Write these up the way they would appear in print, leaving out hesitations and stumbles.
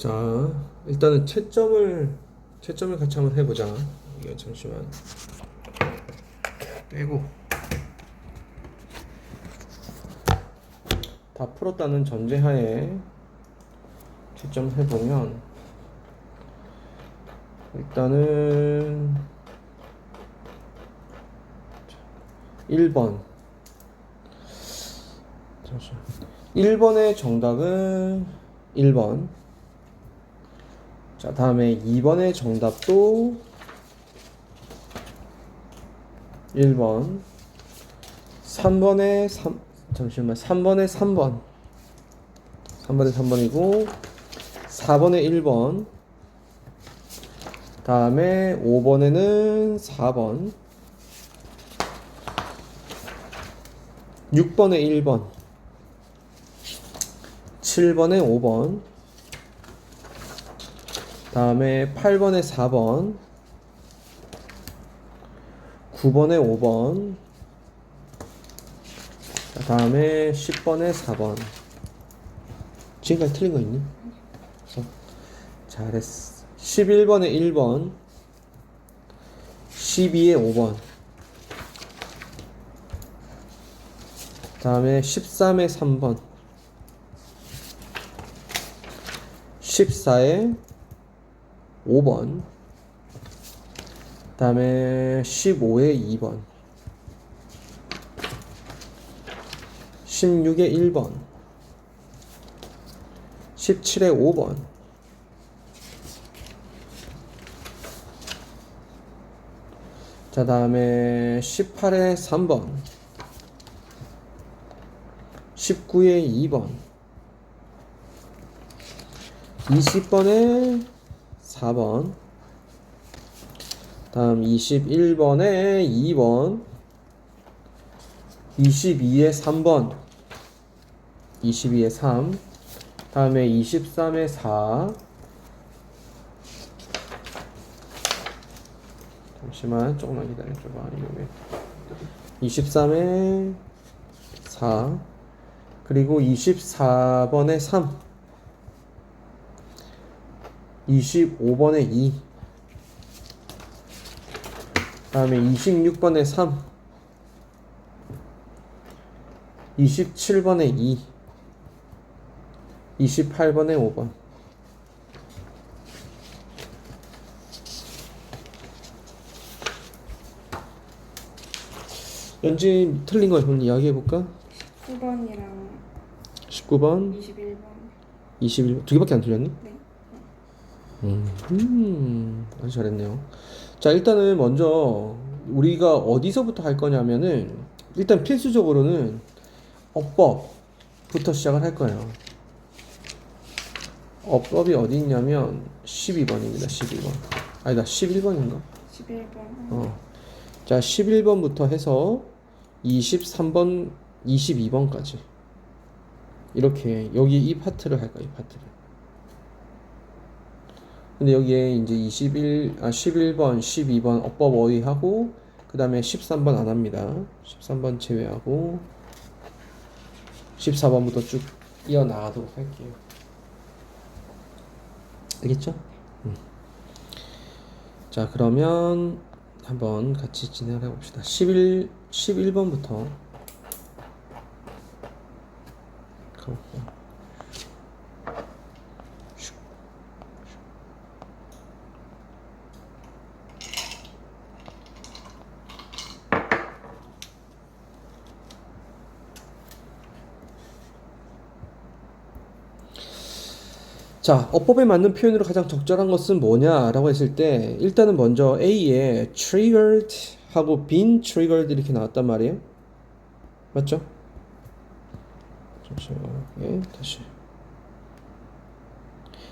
자, 일단은 채점을 같이 한번 해보자. 이거 잠시만 빼고 다 풀었다는 전제하에 채점 해보면 일단은 1번 1번의 정답은 1번. 자, 다음에 2번의 정답도 1번. 3번의 3번. 3번의 3번이고 4번의 1번. 다음에 5번에는 4번. 6번에 1번. 7번에 5번. 다음에 8번에 4번. 9번에 5번. 다음에 10번에 4번. 지금까지 틀린 거 있니? 잘했어. 11번에 1번. 12에 5번. 다음에 13에 3번. 14에 5번. 다음에 15에 2번. 16에 1번. 17에 5번. 자, 다음에 18에 3번. 19에 2번. 20번에 4번. 다음 21번에 2번. 22에 3번. 22에 3. 다음에 23에 4. 잠시만 조금만 기다려줘봐. 23에 4. 그리고 24번에 3. 25번에 2. 다음에 26번에 3. 27번에 2. 28번에 5번. 연지 틀린 거 한번 이야기해볼까? 19번이랑 19번, 21번. 21번 두 개밖에 안 틀렸니? 네. 아주 잘했네요. 자, 일단은 먼저 우리가 어디서부터 할 거냐면은 일단 필수적으로는 어법부터 시작을 할 거예요. 어법이 어디 있냐면 12번입니다. 12번. 아니다, 11번인가? 11번. 자, 11번부터 해서 23번, 22번까지. 이렇게 여기 이 파트를 할까, 이 파트를. 근데 여기에 이제 11번, 12번 어법 어휘하고 그 다음에 13번 안 합니다. 13번 제외하고 14번부터 쭉 이어나가도록 할게요. 알겠죠? 자, 그러면 한번 같이 진행을 해봅시다. 11번부터 가볼게요. 자, 어법에 맞는 표현으로 가장 적절한 것은 뭐냐라고 했을 때 일단은 먼저 A에 triggered 하고 been triggered 이렇게 나왔단 말이에요. 맞죠? 잠시만요. 예, 다시.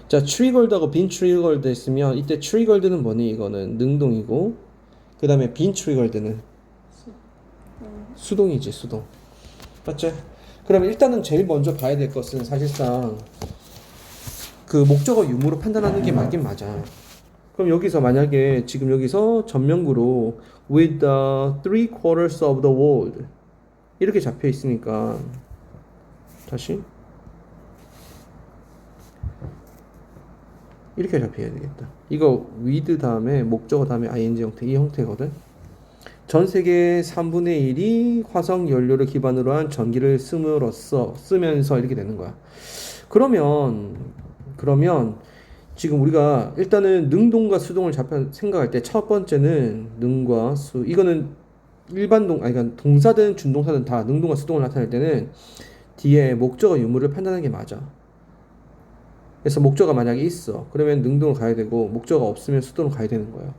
자, triggered하고 been triggered 했으면 이때 triggered는 뭐니? 이거는 능동이고 그 다음에 been triggered는 수동이지, 수동. 맞죠? 그럼 일단은 제일 먼저 봐야 될 것은 사실상 그 목적어 유무로 판단하는 게 맞긴 맞아. 그럼 여기서 만약에 지금 여기서 전면구로 with the 3/4 of the world 이렇게 잡혀 있으니까 다시 이렇게 잡혀야 되겠다. 이거 with 다음에 목적어 다음에 ing 형태, 이 형태거든. 전 세계 3분의 1이 화석 연료를 기반으로 한 전기를 쓰면서 이렇게 되는 거야. 그러면 지금 우리가 일단은 능동과 수동을 생각할 때 첫 번째는 능과 수, 이거는 그러니까 동사든 준동사든 다 능동과 수동을 나타낼 때는 뒤에 목적어 유무를 판단하는 게 맞아. 그래서 목적어가 만약에 있어, 그러면 능동을 가야 되고, 목적어가 없으면 수동을 가야 되는 거예요.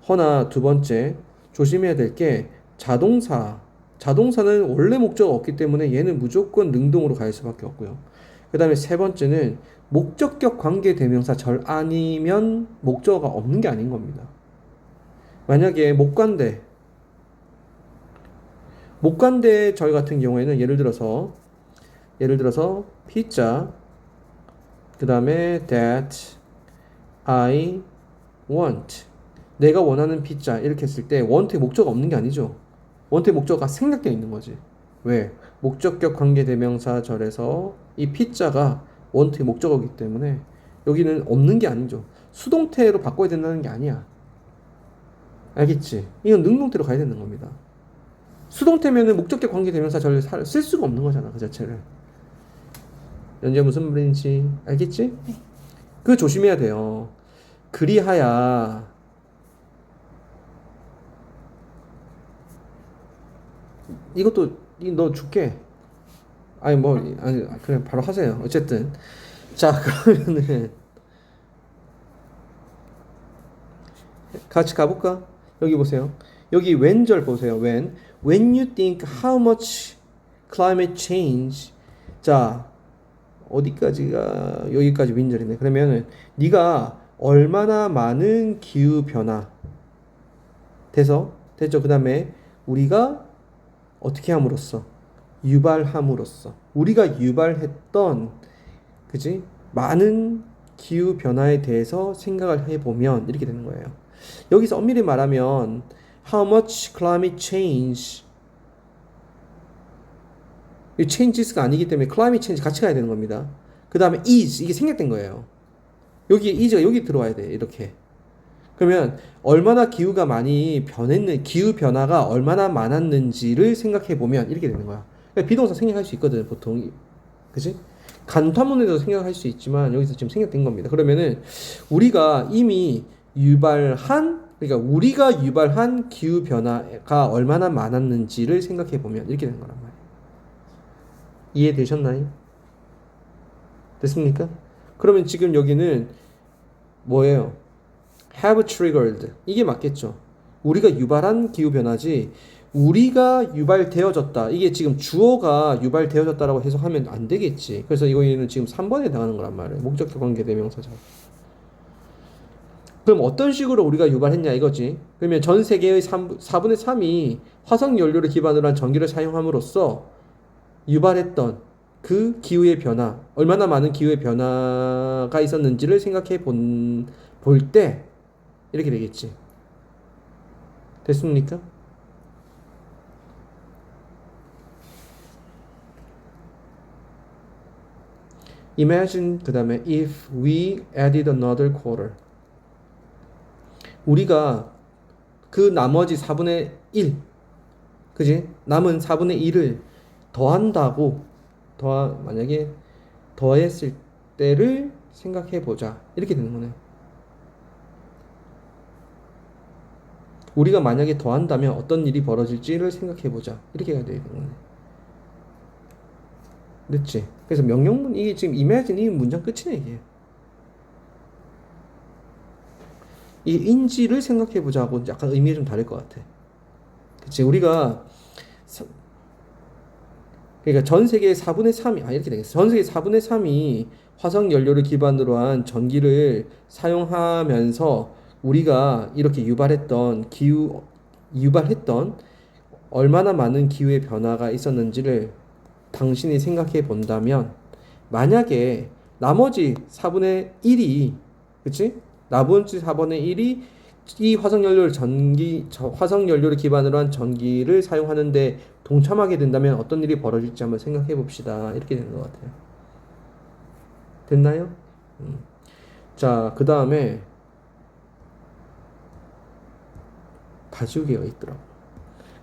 허나 두 번째 조심해야 될 게 자동사는 원래 목적어가 없기 때문에 얘는 무조건 능동으로 갈 수밖에 없고요. 그 다음에 세 번째는 목적격 관계 대명사 절 아니면 목적어가 없는 게 아닌 겁니다. 만약에 목관대 절 같은 경우에는 예를 들어서 피자, 그 다음에 that I want, 내가 원하는 피자 이렇게 했을 때 want의 목적어가 없는 게 아니죠. want의 목적어가 생략되어 있는 거지. 왜? 목적격 관계 대명사 절에서 이 피자가 want의 목적어이기 때문에 여기는 없는 게 아니죠. 수동태로 바꿔야 된다는 게 아니야. 알겠지? 이건 능동태로 가야 되는 겁니다. 수동태면은 목적격 관계 대명사 절을 쓸 수가 없는 거잖아, 그 자체를. 연재 무슨 말인지 알겠지? 그거 조심해야 돼요. 그리하야 이것도 너 줄게. 아니 그래 바로 하세요. 어쨌든 자, 그러면은 같이 가볼까? 여기 보세요. 여기 when절 보세요. when you think how much climate change. 자, 어디까지가 여기까지 윈절이네. 그러면은 네가 얼마나 많은 기후 변화 됐죠? 그 다음에 우리가 어떻게 함으로써 우리가 유발했던 그지 많은 기후 변화에 대해서 생각을 해보면 이렇게 되는 거예요. 여기서 엄밀히 말하면 how much climate change, 이 changes가 아니기 때문에 climate change 같이 가야 되는 겁니다. 그 다음에 is, 이게 생략된 거예요. 여기 is가 여기 들어와야 돼. 이렇게. 그러면 얼마나 기후 변화가 얼마나 많았는지를 생각해 보면 이렇게 되는 거야. 그러니까 비동사 생략할 수 있거든, 보통. 그치? 간판문에도 생략할 수 있지만 여기서 지금 생략된 겁니다. 그러면은 우리가 유발한 기후 변화가 얼마나 많았는지를 생각해 보면 이렇게 되는 거란 말이에요. 이해되셨나요? 됐습니까? 그러면 지금 여기는 뭐예요? have triggered, 이게 맞겠죠. 우리가 유발한 기후변화지 우리가 유발되어졌다, 이게 지금 주어가 유발되어졌다라고 해석하면 안 되겠지. 그래서 이거는 지금 3번에 해당하는 거란 말이에요. 목적격 관계 대명사죠. 그럼 어떤 식으로 우리가 유발했냐 이거지. 그러면 전 세계의 4분의 3이 화석 연료를 기반으로 한 전기를 사용함으로써 유발했던 그 기후의 변화, 얼마나 많은 기후의 변화가 있었는지를 생각해 볼 때 이렇게 되겠지. 됐습니까? Imagine, 그 다음에 if we added another quarter. 우리가 그 나머지 4분의 1, 그지? 남은 4분의 1을 만약에 더했을 때를 생각해 보자. 이렇게 되는 거네. 우리가 만약에 더한다면 어떤 일이 벌어질지를 생각해 보자. 이렇게 해야 되는 거네. 됐지? 그래서 명령문, 이게 지금 imagine 이 문장 끝이네, 이게. 이 인지를 생각해 보자고 약간 의미가 좀 다를 것 같아. 그치? 그러니까 전 세계의 4분의 3이, 이렇게 되겠어. 전 세계 4분의 3이 화석 연료를 기반으로 한 전기를 사용하면서 우리가 이렇게 유발했던 얼마나 많은 기후의 변화가 있었는지를 당신이 생각해 본다면, 만약에 나머지 4분의 1이, 그치? 나머지 4분의 1이 이 화석 연료를 기반으로 한 전기를 사용하는데 동참하게 된다면 어떤 일이 벌어질지 한번 생각해 봅시다. 이렇게 되는 것 같아요. 됐나요? 자, 그 다음에 다 지우개가 있더라고.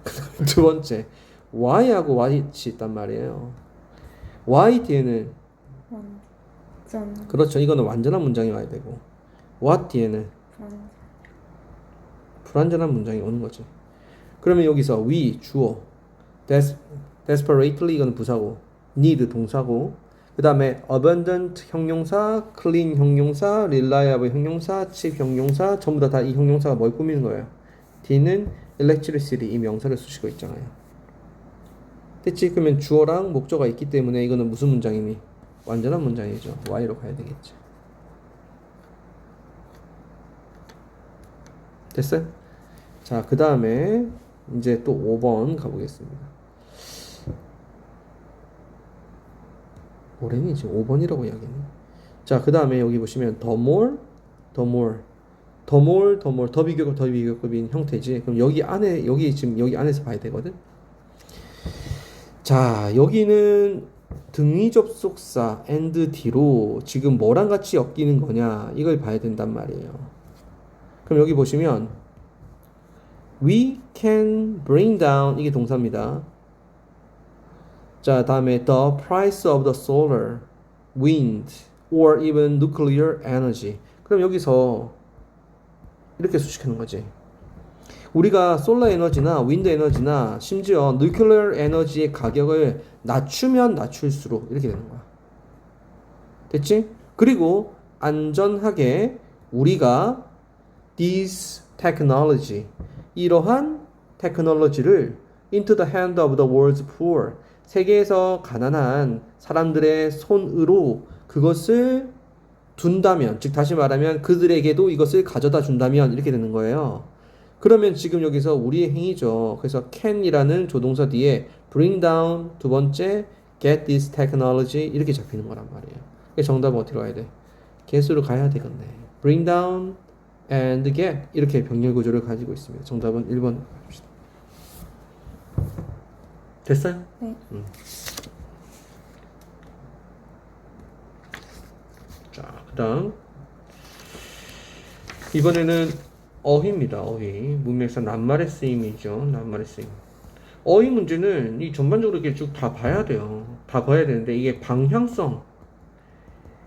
그 다음에 두 번째, Y하고 Y치 있단 말이에요. Y 뒤에는 완전 그렇죠. 이거는 완전한 문장이 와야 되고 what 뒤에는 불완전. 불완전한 문장이 오는 거지. 그러면 여기서 we 주어, desperately 이거는 부사고, need 동사고, 그 다음에 abundant 형용사, clean 형용사, reliable 형용사, cheap 형용사 전부 다 이 형용사가 뭘 꾸미는 거예요. D는 electricity 이 명사를 쓰시고 있잖아요. 됐지? 그러면 주어랑 목적어가 있기 때문에 이거는 무슨 문장이니? 완전한 문장이죠. Y로 가야 되겠지. 됐어요? 자, 그 다음에 이제 또 5번 가보겠습니다. 올해는 지금 5번이라고 이야기했네. 자, 그 다음에 여기 보시면 the more, 더 비교급, 더 비교급인 형태지. 그럼 여기 안에, 여기 지금 여기 안에서 봐야 되거든. 자, 여기는 등위 접속사 and D로 지금 뭐랑 같이 엮이는 거냐 이걸 봐야 된단 말이에요. 그럼 여기 보시면 we can bring down 이게 동사입니다. 자, 다음에 the price of the solar, wind, or even nuclear energy. 그럼 여기서 이렇게 수식하는 거지. 우리가 솔라 에너지나 윈드 에너지나 심지어 nuclear 에너지의 가격을 낮추면 낮출수록 이렇게 되는 거야. 됐지? 그리고 안전하게 우리가 this technology 이러한 테크놀로지를 into the hand of the world's poor 세계에서 가난한 사람들의 손으로 그것을 둔다면, 즉 다시 말하면 그들에게도 이것을 가져다 준다면 이렇게 되는 거예요. 그러면 지금 여기서 우리의 행위죠. 그래서 can이라는 조동사 뒤에 bring down 두 번째 get this technology 이렇게 잡히는 거란 말이에요. 정답은 어디로 가야 돼? get으로 가야 되겠네. bring down and get 이렇게 병렬 구조를 가지고 있습니다. 정답은 1번 가봅시다. 됐어요? 네. 자, 그다음 이번에는 어휘입니다. 어휘 문맥상 낱말의 쓰임이죠. 낱말의 쓰임. 어휘 문제는 이 전반적으로 이렇게 쭉 다 봐야 돼요. 다 봐야 되는데 이게 방향성,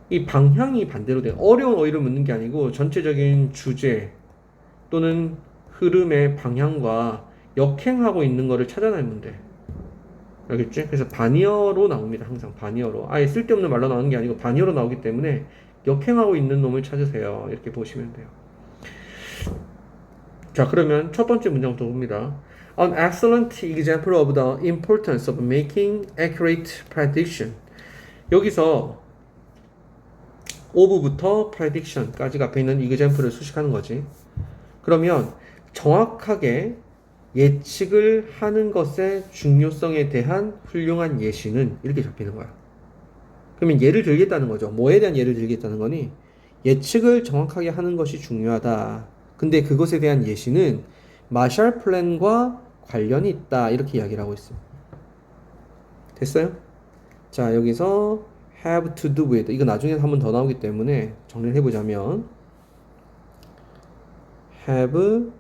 이 방향이 반대로 돼요. 어려운 어휘를 묻는 게 아니고 전체적인 주제 또는 흐름의 방향과 역행하고 있는 거를 찾아내면 돼. 알겠지? 그래서 반의어로 나옵니다. 항상 반의어로. 아예 쓸데없는 말로 나오는 게 아니고 반의어로 나오기 때문에 역행하고 있는 놈을 찾으세요. 이렇게 보시면 돼요. 자, 그러면 첫 번째 문장부터 봅니다. An excellent example of the importance of making accurate prediction. 여기서 of부터 prediction까지가 앞에 있는 example을 수식하는 거지. 그러면 정확하게 예측을 하는 것의 중요성에 대한 훌륭한 예시는 이렇게 잡히는 거야. 그러면 예를 들겠다는 거죠. 뭐에 대한 예를 들겠다는 거니? 예측을 정확하게 하는 것이 중요하다. 근데 그것에 대한 예시는 마샬 플랜과 관련이 있다. 이렇게 이야기를 하고 있어요. 됐어요? 자, 여기서 have to do with 이거 나중에 한 번 더 나오기 때문에 정리를 해보자면 have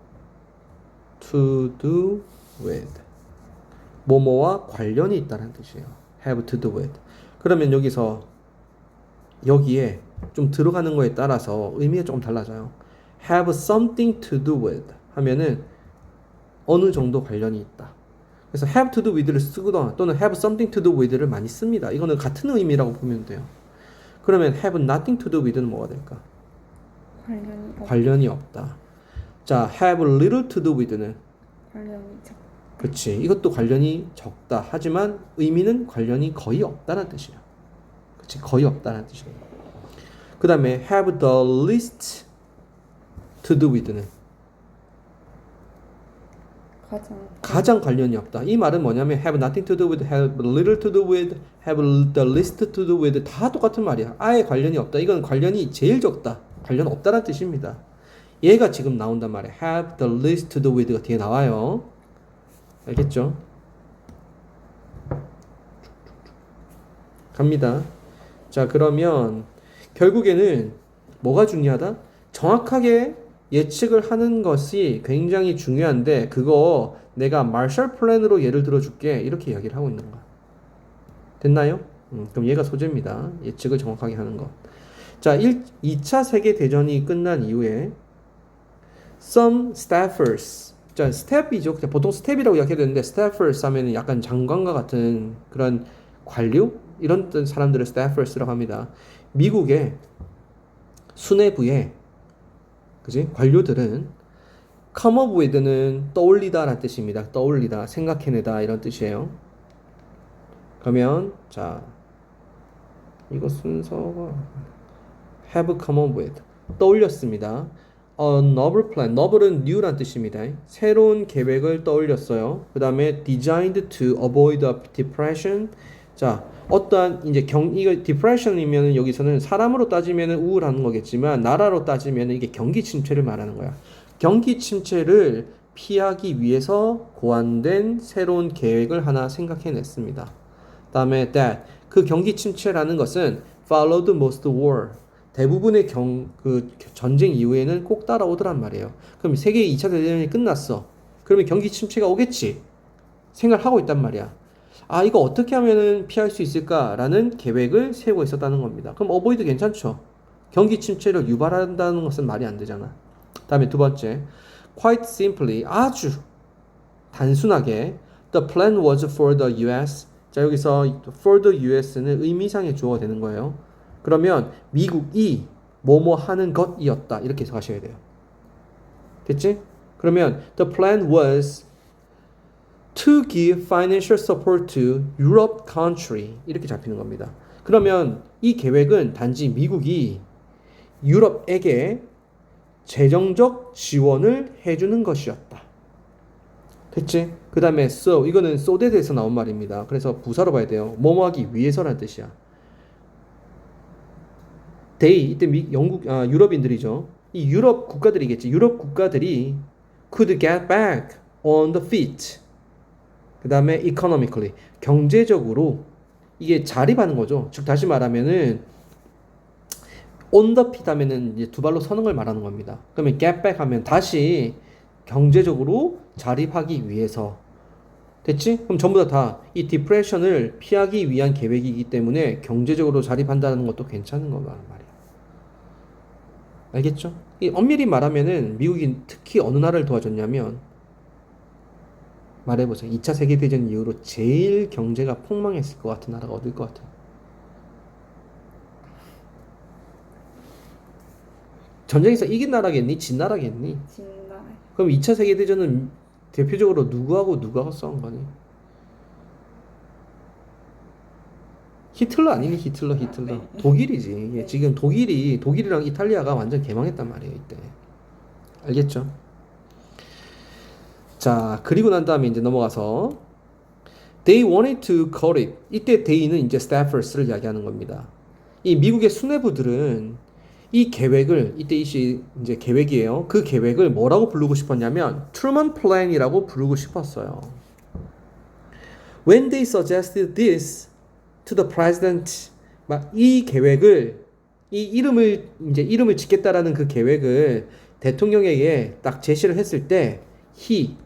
to do with 뭐뭐와 관련이 있다는 뜻이에요. have to do with. 그러면 여기서 여기에 좀 들어가는 거에 따라서 의미가 조금 달라져요. have something to do with 하면은 어느 정도 관련이 있다. 그래서 have to do with를 쓰거나 또는 have something to do with를 많이 씁니다. 이거는 같은 의미라고 보면 돼요. 그러면 have nothing to do with는 뭐가 될까? 관련이 없다. 자, have little to do with는 관련이 적. 그치. 이것도 관련이 적다. 하지만 의미는 관련이 거의 없다는 뜻이야. 그치. 거의 없다는 뜻이야. 그 다음에 have the least to do with는 가장 관련이 없다. 이 말은 뭐냐면 have nothing to do with, have little to do with, have the least to do with 다 똑같은 말이야. 아예 관련이 없다. 이건 관련이 제일 적다. 관련 없다는 뜻입니다. 얘가 지금 나온단 말이야. have the least to do with가 뒤에 나와요. 알겠죠? 갑니다. 자, 그러면 결국에는 뭐가 중요하다? 정확하게 예측을 하는 것이 굉장히 중요한데 그거 내가 마셜 플랜으로 예를 들어줄게 이렇게 이야기를 하고 있는 거야. 됐나요? 그럼 얘가 소재입니다. 예측을 정확하게 하는 것. 자, 2차 세계대전이 끝난 이후에 some staffers 자, 스텝이죠. 그냥 보통 스텝이라고 이야기해야 되는데 staffers 하면은 약간 장관과 같은 그런 관료 이런 사람들을 staffers라고 합니다. 미국의 수뇌부의 그지? 관료들은 come up with는 떠올리다라는 뜻입니다. 떠올리다, 생각해내다 이런 뜻이에요. 그러면 자 이거 순서가 have come up with 떠올렸습니다. A novel plan, noble은 new란 뜻입니다. 새로운 계획을 떠올렸어요. 그 다음에 designed to avoid a depression. 자, 어떠한 이제 이거 depression이면 여기서는 사람으로 따지면 우울한 거겠지만 나라로 따지면 이게 경기 침체를 말하는 거야. 경기 침체를 피하기 위해서 고안된 새로운 계획을 하나 생각해냈습니다. 다음에 that 그 경기 침체라는 것은 followed most war 대부분의 그 전쟁 이후에는 꼭 따라오더란 말이에요. 그럼 세계 2차 대전이 끝났어. 그러면 경기 침체가 오겠지. 생각을 하고 있단 말이야. 아, 이거 어떻게 하면은 피할 수 있을까라는 계획을 세우고 있었다는 겁니다. 그럼 어보이드 괜찮죠? 경기 침체를 유발한다는 것은 말이 안 되잖아. 다음에 두 번째. Quite simply 아주 단순하게 The plan was for the US. 자, 여기서 for the US는 의미상의 주어가 되는 거예요. 그러면 미국이 뭐뭐 하는 것이었다. 이렇게 해석하셔야 돼요. 됐지? 그러면 the plan was to give financial support to Europe country. 이렇게 잡히는 겁니다. 그러면 이 계획은 단지 미국이 유럽에게 재정적 지원을 해주는 것이었다. 됐지? 그 다음에 so 이거는 so에 대해서 나온 말입니다. 그래서 부사로 봐야 돼요. 뭐뭐 하기 위해서라는 뜻이야. they 이때 유럽인들이죠. 이 유럽 국가들이겠지. 유럽 국가들이 could get back on the feet. 그 다음에 economically 경제적으로 이게 자립하는 거죠. 즉 다시 말하면은 on the feet 하면은 이제 두 발로 서는 걸 말하는 겁니다. 그러면 get back 하면 다시 경제적으로 자립하기 위해서 됐지? 그럼 전부 다 이 디프레션을 피하기 위한 계획이기 때문에 경제적으로 자립한다는 것도 괜찮은 거란 말이야. 알겠죠? 이 엄밀히 말하면은 미국이 특히 어느 나라를 도와줬냐면 말해보세요. 2차 세계대전 이후로 제일 경제가 폭망했을 것 같은 나라가 어딜 것 같아요? 전쟁에서 이긴 나라겠니? 진 나라겠니? 진나라. 그럼 2차 세계대전은 대표적으로 누구하고 싸운 거니? 히틀러 아니니? 히틀러. 네. 독일이지. 예, 지금 독일이랑 이탈리아가 완전 개망했단 말이에요, 이때. 알겠죠? 자, 그리고 난 다음에 이제 넘어가서 They wanted to cut it. 이때 they는 이제 staffers를 이야기하는 겁니다. 이 미국의 수뇌부들은 이 계획을 이때 이제 계획이에요. 그 계획을 뭐라고 부르고 싶었냐면 Truman Plan이라고 부르고 싶었어요. When they suggested this to the president, 막 이 계획을 이 이름을 짓겠다라는 그 계획을 대통령에게 딱 제시를 했을 때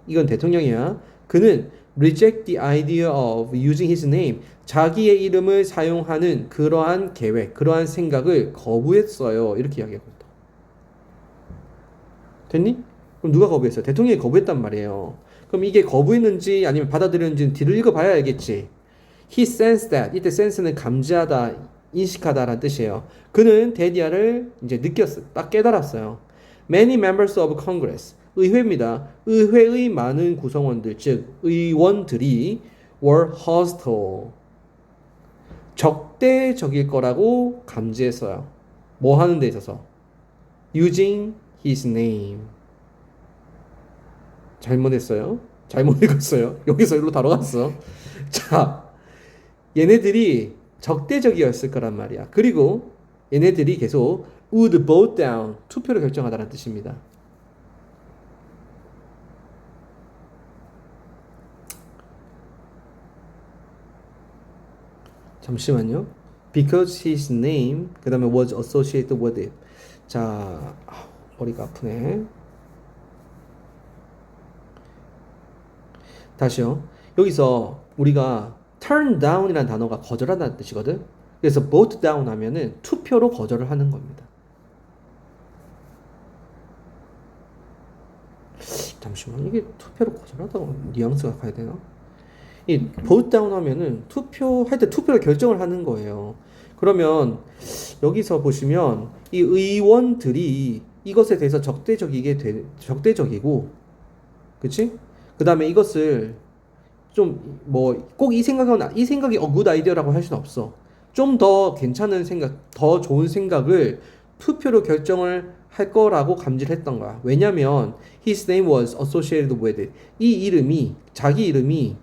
이건 대통령이야. 그는 reject the idea of using his name. 자기의 이름을 사용하는 그러한 계획, 그러한 생각을 거부했어요. 이렇게 이야기하고 있다. 됐니? 그럼 누가 거부했어요? 대통령이 거부했단 말이에요. 그럼 이게 거부했는지 아니면 받아들였는지는 뒤를 읽어봐야 알겠지. He sensed that. 이때 sense는 감지하다, 인식하다라는 뜻이에요. 그는 대디아를 이제 딱 깨달았어요. Many members of Congress. 의회입니다. 의회의 많은 구성원들, 즉 의원들이 were hostile. 적대적일 거라고 감지했어요. 뭐 하는 데 있어서? Using his name. 잘못했어요. 잘못 읽었어요. 여기서 일로 다뤄갔어. 자, 얘네들이 적대적이었을 거란 말이야. 그리고 얘네들이 계속 would vote down. 투표를 결정하다는 뜻입니다. 잠시만요. because his name 그 다음에 was associated with it. 자, 머리가 아프네. 다시요. 여기서 우리가 turn down이라는 단어가 거절한다는 뜻이거든. 그래서 vote down 하면은 투표로 거절을 하는 겁니다. 잠시만, 이게 투표로 거절하다고 뉘앙스가 가야 되나? 이 vote down 하면은 할 때 투표를 결정을 하는 거예요. 그러면 여기서 보시면 이 의원들이 이것에 대해서 적대적이고, 그치? 그 다음에 이것을 좀 뭐 꼭 이 생각이 good idea라고 할 수는 없어. 좀 더 괜찮은 생각, 더 좋은 생각을 투표로 결정을 할 거라고 감지를 했던 거야. 왜냐면 his name was associated with it. 자기 이름이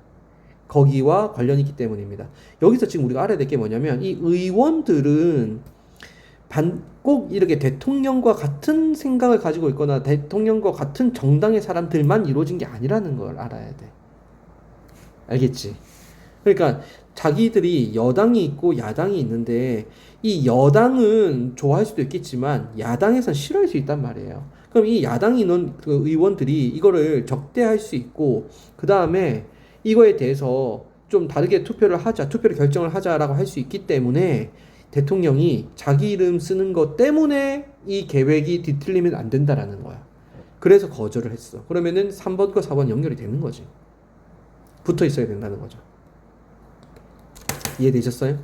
거기와 관련이 있기 때문입니다. 여기서 지금 우리가 알아야 될 게 뭐냐면 이 의원들은 꼭 이렇게 대통령과 같은 생각을 가지고 있거나 대통령과 같은 정당의 사람들만 이루어진 게 아니라는 걸 알아야 돼. 알겠지? 그러니까 자기들이 여당이 있고 야당이 있는데 이 여당은 좋아할 수도 있겠지만 야당에선 싫어할 수 있단 말이에요. 그럼 이 야당이 있는 그 의원들이 이거를 적대할 수 있고 그 다음에 이거에 대해서 좀 다르게 투표를 결정을 하자라고 할 수 있기 때문에 대통령이 자기 이름 쓰는 것 때문에 이 계획이 뒤틀리면 안 된다라는 거야. 그래서 거절을 했어. 그러면은 3번과 4번 연결이 되는 거지. 붙어 있어야 된다는 거죠. 이해되셨어요?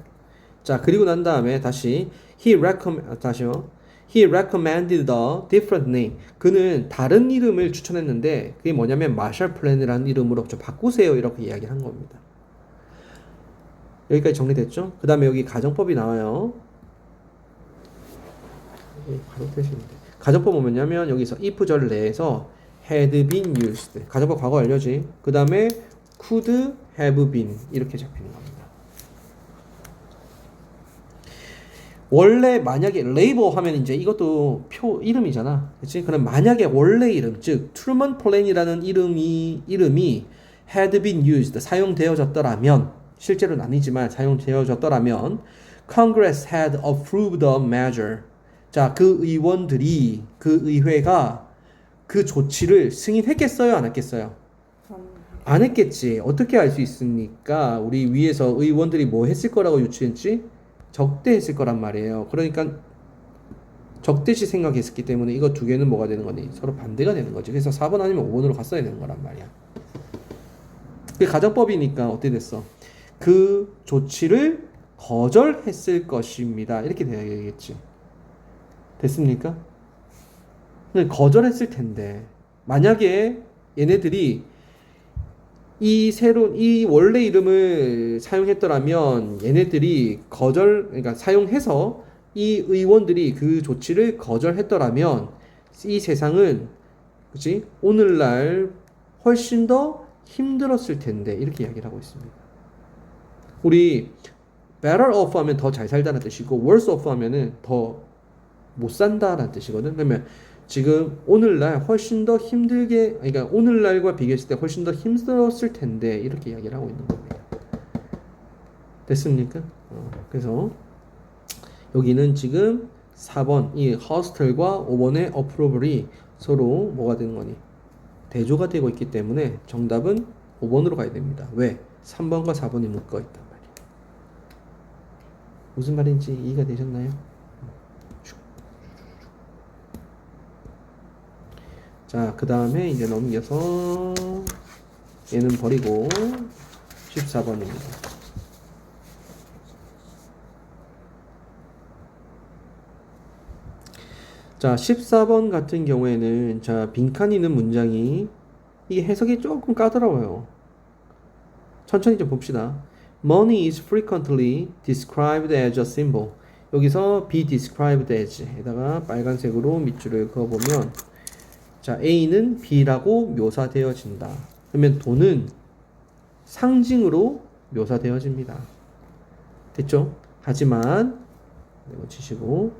자, 그리고 난 다음에 다시 he recommended a different name. 그는 다른 이름을 추천했는데 그게 뭐냐면 마셜 플랜이라는 이름으로 좀 바꾸세요 이렇게 이야기를 한 겁니다. 여기까지 정리됐죠? 그 다음에 여기 가정법이 나와요. 가정법 뭐냐면 여기서 if절 내에서 had been used. 가정법 과거 완료지. 그 다음에 could have been 이렇게 잡히는 겁니다. 원래 만약에 레이버 하면 이제 이것도 표 이름이잖아. 그치? 그럼 만약에 원래 이름, 즉 트루먼 플랜이라는 이름이 had been used, 사용되어졌더라면, 실제로는 아니지만 사용되어졌더라면 Congress had approved the measure. 자, 그 의회가 그 조치를 승인했겠어요? 안 했겠어요? 안 했겠지. 어떻게 알 수 있습니까? 우리 위에서 의원들이 뭐 했을 거라고 유추했지? 적대했을 거란 말이에요. 그러니까 적대시 생각했기 때문에 이거 두 개는 뭐가 되는 거니? 서로 반대가 되는 거지. 그래서 4번 아니면 5번으로 갔어야 되는 거란 말이야. 그게 가정법이니까 어떻게 됐어? 그 조치를 거절했을 것입니다. 이렇게 되어야겠지. 됐습니까? 거절했을 텐데 만약에 얘네들이 이 원래 이름을 사용했더라면 얘네들이 그러니까 사용해서 이 의원들이 그 조치를 거절했더라면 이 세상은 그치? 오늘날 훨씬 더 힘들었을 텐데 이렇게 이야기를 하고 있습니다. 우리 better off 하면 더 잘 살다는 뜻이고 worse off 하면은 더 못 산다라는 뜻이거든. 그러면 지금 오늘날 훨씬 더 힘들게, 그러니까 오늘날과 비교했을 때 훨씬 더 힘들었을 텐데 이렇게 이야기를 하고 있는 겁니다. 됐습니까? 그래서 여기는 지금 4번 이 hostle과 5번의 approval이 서로 뭐가 되는 거니? 대조가 되고 있기 때문에 정답은 5번으로 가야 됩니다. 왜? 3번과 4번이 묶어 있단 말이에요. 무슨 말인지 이해가 되셨나요? 자, 그 다음에 이제 넘겨서 얘는 버리고 14번입니다. 자, 14번 같은 경우에는 자, 빈칸이 있는 문장이 이게 해석이 조금 까다로워요. 천천히 좀 봅시다. Money is frequently described as a symbol. 여기서 be described as 에다가 빨간색으로 밑줄을 그어보면 자, A는 B라고 묘사되어진다. 그러면 돈은 상징으로 묘사되어집니다. 됐죠? 하지만 이거 치시고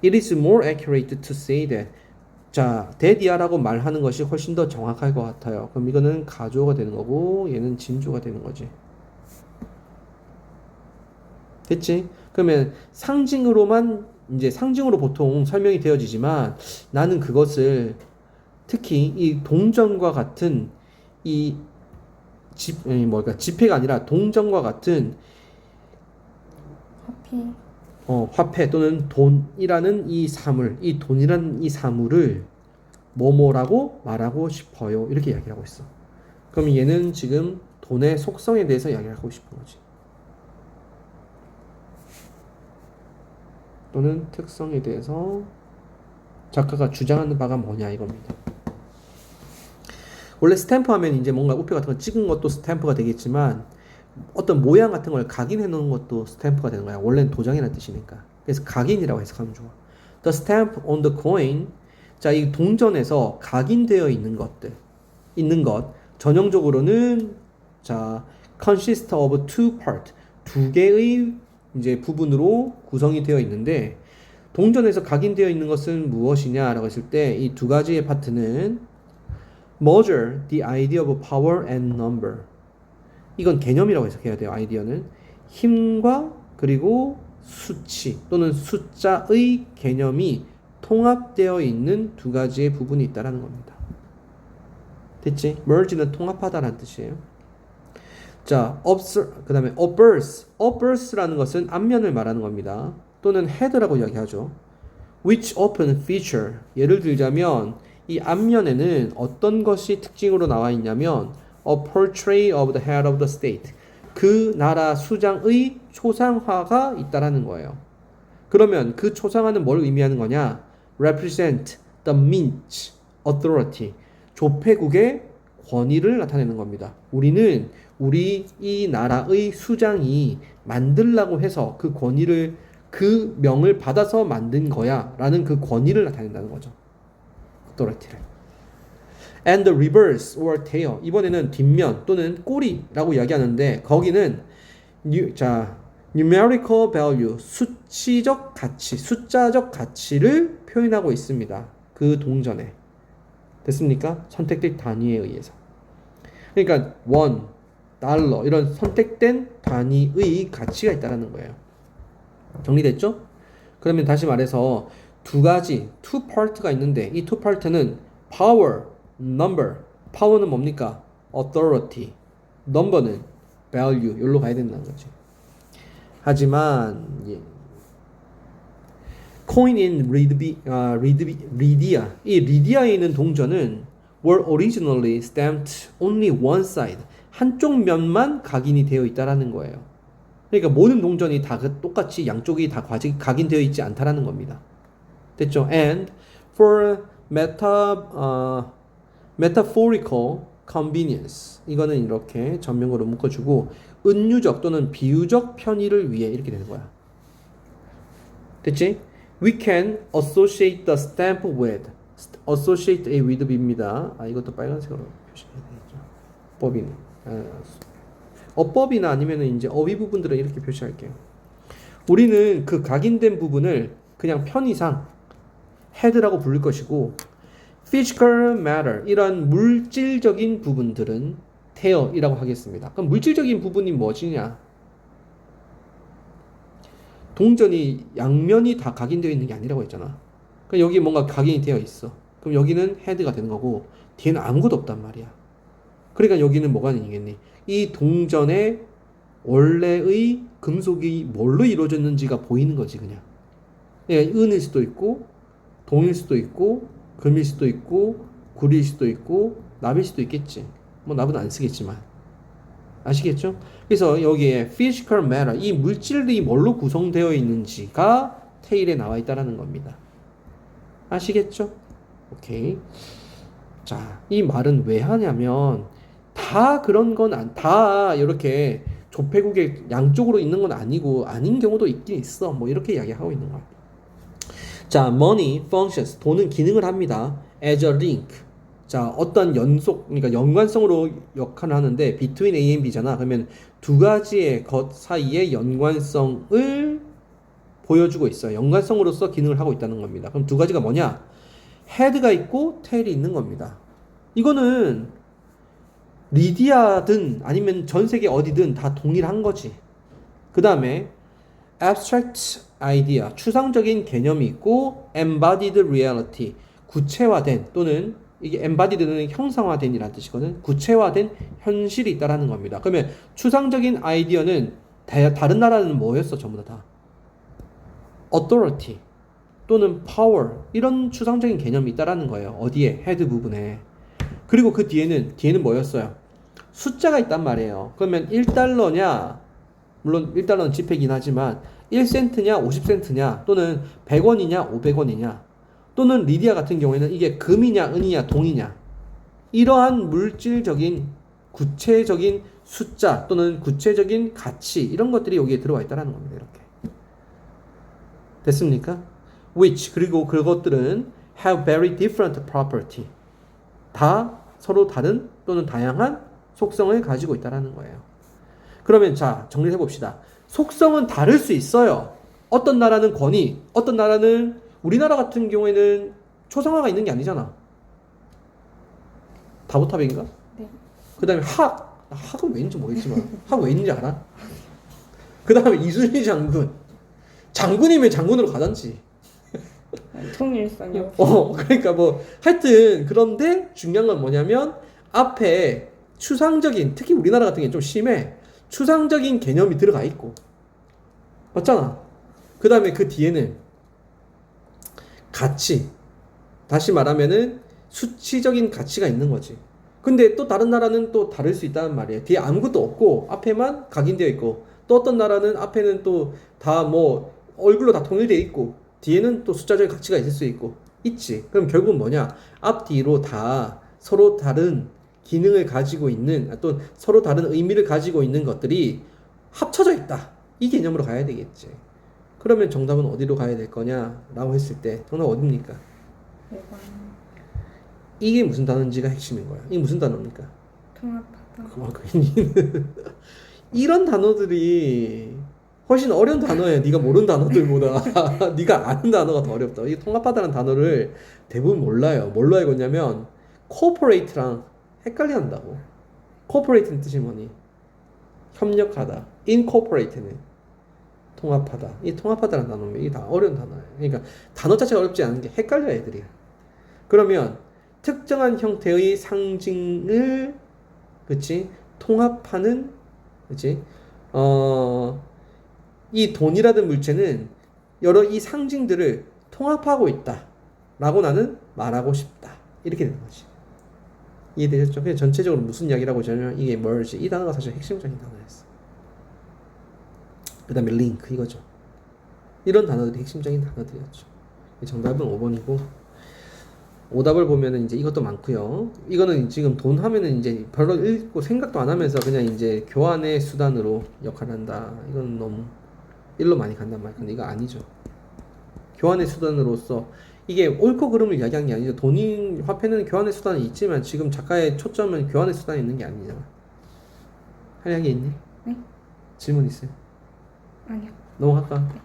It is more accurate to say that. 자, that이야라고 말하는 것이 훨씬 더 정확할 것 같아요. 그럼 이거는 가조가 되는 거고 얘는 진조가 되는 거지. 됐지? 그러면 상징으로만 이제 상징으로 보통 설명이 되어지지만 나는 그것을 특히 이 동전과 같은 이 지폐가 아니라 동전과 같은 화폐. 화폐 또는 돈이라는 이 사물, 이 돈이라는 이 사물을 뭐뭐라고 말하고 싶어요. 이렇게 이야기를 하고 있어. 그럼 얘는 지금 돈의 속성에 대해서 이야기를 하고 싶은 거지. 또는 특성에 대해서 작가가 주장하는 바가 뭐냐 이겁니다. 원래 스탬프 하면 이제 뭔가 우표 같은 거 찍은 것도 스탬프가 되겠지만 어떤 모양 같은 걸 각인해 놓은 것도 스탬프가 되는 거야. 원래는 도장이라는 뜻이니까. 그래서 각인이라고 해석하면 좋아. The stamp on the coin. 자, 이 동전에서 각인되어 있는 것. 전형적으로는 자, consist of two part. 두 개의 이제 부분으로 구성이 되어 있는데 동전에서 각인되어 있는 것은 무엇이냐라고 했을 때 이 두 가지의 파트는 measure the idea of power and number. 이건 개념이라고 해석해야 돼요. 아이디어는 힘과 그리고 수치 또는 숫자의 개념이 통합되어 있는 두 가지의 부분이 있다라는 겁니다. 됐지? merge는 통합하다라는 뜻이에요. 자, 그 다음에 obverse라는 것은 앞면을 말하는 겁니다. 또는 head라고 이야기하죠. which often feature. 예를 들자면 이 앞면에는 어떤 것이 특징으로 나와 있냐면 a portrait of the head of the state. 그 나라 수장의 초상화가 있다라는 거예요. 그러면 그 초상화는 뭘 의미하는 거냐? represent the mint authority. 조폐국의 권위를 나타내는 겁니다. 우리는 우리 이 나라의 수장이 만들라고 해서 그 권위를 그 명을 받아서 만든 거야 라는 그 권위를 나타낸다는 거죠. authority를. And the reverse or tail. 이번에는 뒷면 또는 꼬리라고 이야기하는데 거기는 numerical value, 수치적 가치, 숫자적 가치를 표현하고 있습니다. 그 동전에. 됐습니까? 선택된 단위에 의해서. 그러니까 원, 달러 이런 선택된 단위의 가치가 있다는 거예요. 정리됐죠? 그러면 다시 말해서 두 가지, two part가 있는데 이 two part는 power, number. power는 뭡니까? authority. number는 value. 여기로 가야 된다는 거지. 하지만 coin in Lydia. 이 리디아에 있는 동전은 were originally stamped only one side. 한쪽 면만 각인이 되어 있다라는 거예요. 그러니까 모든 동전이 다 똑같이 양쪽이 다 각인되어 있지 않다라는 겁니다. 됐죠? And for metaphorical convenience. 이거는 이렇게 전명으로 묶어주고 은유적 또는 비유적 편의를 위해 이렇게 되는 거야. 됐지? We can associate the stamp with. associate a with 입니다. 이것도 빨간색으로 표시해야 되겠죠. 법인. 어법이나 아니면 이제 어휘 부분들은 이렇게 표시할게요. 우리는 그 각인된 부분을 그냥 편의상 head라고 부를 것이고 physical matter 이런 물질적인 부분들은 tail이라고 하겠습니다. 그럼 물질적인 부분이 무엇이냐? 동전이 양면이 다 각인되어 있는 게 아니라고 했잖아. 그럼 여기 뭔가 각인이 되어 있어. 그럼 여기는 헤드가 되는 거고 뒤에는 아무것도 없단 말이야. 그러니까 여기는 뭐가 있겠니? 이 동전의 원래의 금속이 뭘로 이루어졌는지가 보이는 거지 그냥. 그러니까 은일 수도 있고 동일 수도 있고 금일 수도 있고 구리일 수도 있고 납일 수도 있겠지. 뭐 납은 안 쓰겠지만. 아시겠죠? 그래서 여기에 physical matter, 이 물질이 뭘로 구성되어 있는지가 테일에 나와 있다는 겁니다. 아시겠죠? 오케이. 자, 이 말은 왜 하냐면 다 그런 건 다 이렇게 조폐국의 양쪽으로 있는 건 아니고 아닌 경우도 있긴 있어. 뭐 이렇게 이야기하고 있는 거야. 자, money functions, 돈은 기능을 합니다. as a link. 자, 어떤 그러니까 연관성으로 역할을 하는데 between A and B잖아. 그러면 두 가지의 것 사이의 연관성을 보여주고 있어요. 연관성으로서 기능을 하고 있다는 겁니다. 그럼 두 가지가 뭐냐? 헤드가 있고 테일이 있는 겁니다. 이거는 리디아든 아니면 전 세계 어디든 다 동일한 거지. 그 다음에 abstract idea, 추상적인 개념이 있고 embodied reality, 구체화된 또는 이게 embodied는 형상화된이라는 뜻이거든. 구체화된 현실이 있다라는 겁니다. 그러면 추상적인 아이디어는 다른 나라는 뭐였어? 전부 다 authority 또는 power 이런 추상적인 개념이 있다라는 거예요. 어디에? 헤드 부분에. 그리고 그 뒤에는 뭐였어요? 숫자가 있단 말이에요. 그러면 1달러냐, 물론 1달러는 지폐긴 하지만 1센트냐 50센트냐 또는 100원이냐 500원이냐 또는 리디아 같은 경우에는 이게 금이냐 은이냐 동이냐 이러한 물질적인 구체적인 숫자 또는 구체적인 가치 이런 것들이 여기에 들어와 있다는 겁니다. 이렇게 됐습니까? which 그리고 그것들은 have very different property 다 서로 다른 또는 다양한 속성을 가지고 있다는 거예요. 그러면 자 정리해 봅시다. 속성은 다를 수 있어요. 어떤 나라는 권위, 어떤 나라는 우리나라 같은 경우에는 초상화가 있는 게 아니잖아. 다보탑인가? 네. 그 다음에 학은 왜 있는지 모르겠지만 학 왜 있는지 알아? 그 다음에 이순신 장군이면 장군으로 가든지. 통일성이 없어. 그러니까 뭐 하여튼 그런데 중요한 건 뭐냐면 앞에 추상적인 특히 우리나라 같은 게 좀 심해. 추상적인 개념이 들어가 있고 맞잖아. 그 다음에 그 뒤에는 가치 다시 말하면은 수치적인 가치가 있는 거지. 근데 또 다른 나라는 또 다를 수 있다는 말이에요. 뒤에 아무것도 없고 앞에만 각인되어 있고 또 어떤 나라는 앞에는 또 다 뭐 얼굴로 다 통일되어 있고 뒤에는 또 숫자적인 가치가 있을 수 있고 있지. 그럼 결국은 뭐냐? 앞뒤로 다 서로 다른 기능을 가지고 있는 또 서로 다른 의미를 가지고 있는 것들이 합쳐져 있다. 이 개념으로 가야 되겠지. 그러면 정답은 어디로 가야 될 거냐라고 했을 때 정답 어디입니까? 5번. 이게 무슨 단어인지가 핵심인 거야. 이게 무슨 단어입니까? 통합하다. 이런 단어들이 훨씬 어려운 단어예요. 네가 모르는 단어들보다 네가 아는 단어가 더 어렵다. 이 통합하다는 단어를 대부분 몰라요. 뭘로 알고 있냐면 cooperate랑 헷갈려 한다고. cooperate는 뜻이 뭐니? 협력하다. incorporate는 통합하다. 이 통합하다는 단어는 이게 다 어려운 단어예요. 그러니까 단어 자체가 어렵지 않은 게 헷갈려 애들이. 그러면 특정한 형태의 상징을 그치 통합하는 그치 이 돈이라든 물체는 여러 이 상징들을 통합하고 있다라고 나는 말하고 싶다. 이렇게 되는 거지. 이해되셨죠? 그냥 전체적으로 무슨 이야기라고 하냐면 이게 merge 이 단어가 사실 핵심적인 단어였어. 그 다음에 link 이거죠. 이런 단어들이 핵심적인 단어들이었죠. 정답은 5번이고 오답을 보면은 이제 이것도 많고요. 이거는 지금 돈 하면은 이제 별로 읽고 생각도 안 하면서 그냥 이제 교환의 수단으로 역할을 한다. 이건 너무 일로 많이 간단 말이야. 근데 이거 아니죠. 교환의 수단으로서 이게 옳고 그름을 이야기한 게 아니죠. 돈이 화폐는 교환의 수단이 있지만 지금 작가의 초점은 교환의 수단이 있는 게 아니잖아. 할 이야기 있니? 네? 질문 있어요? 아니요. 넘어갈까? 네.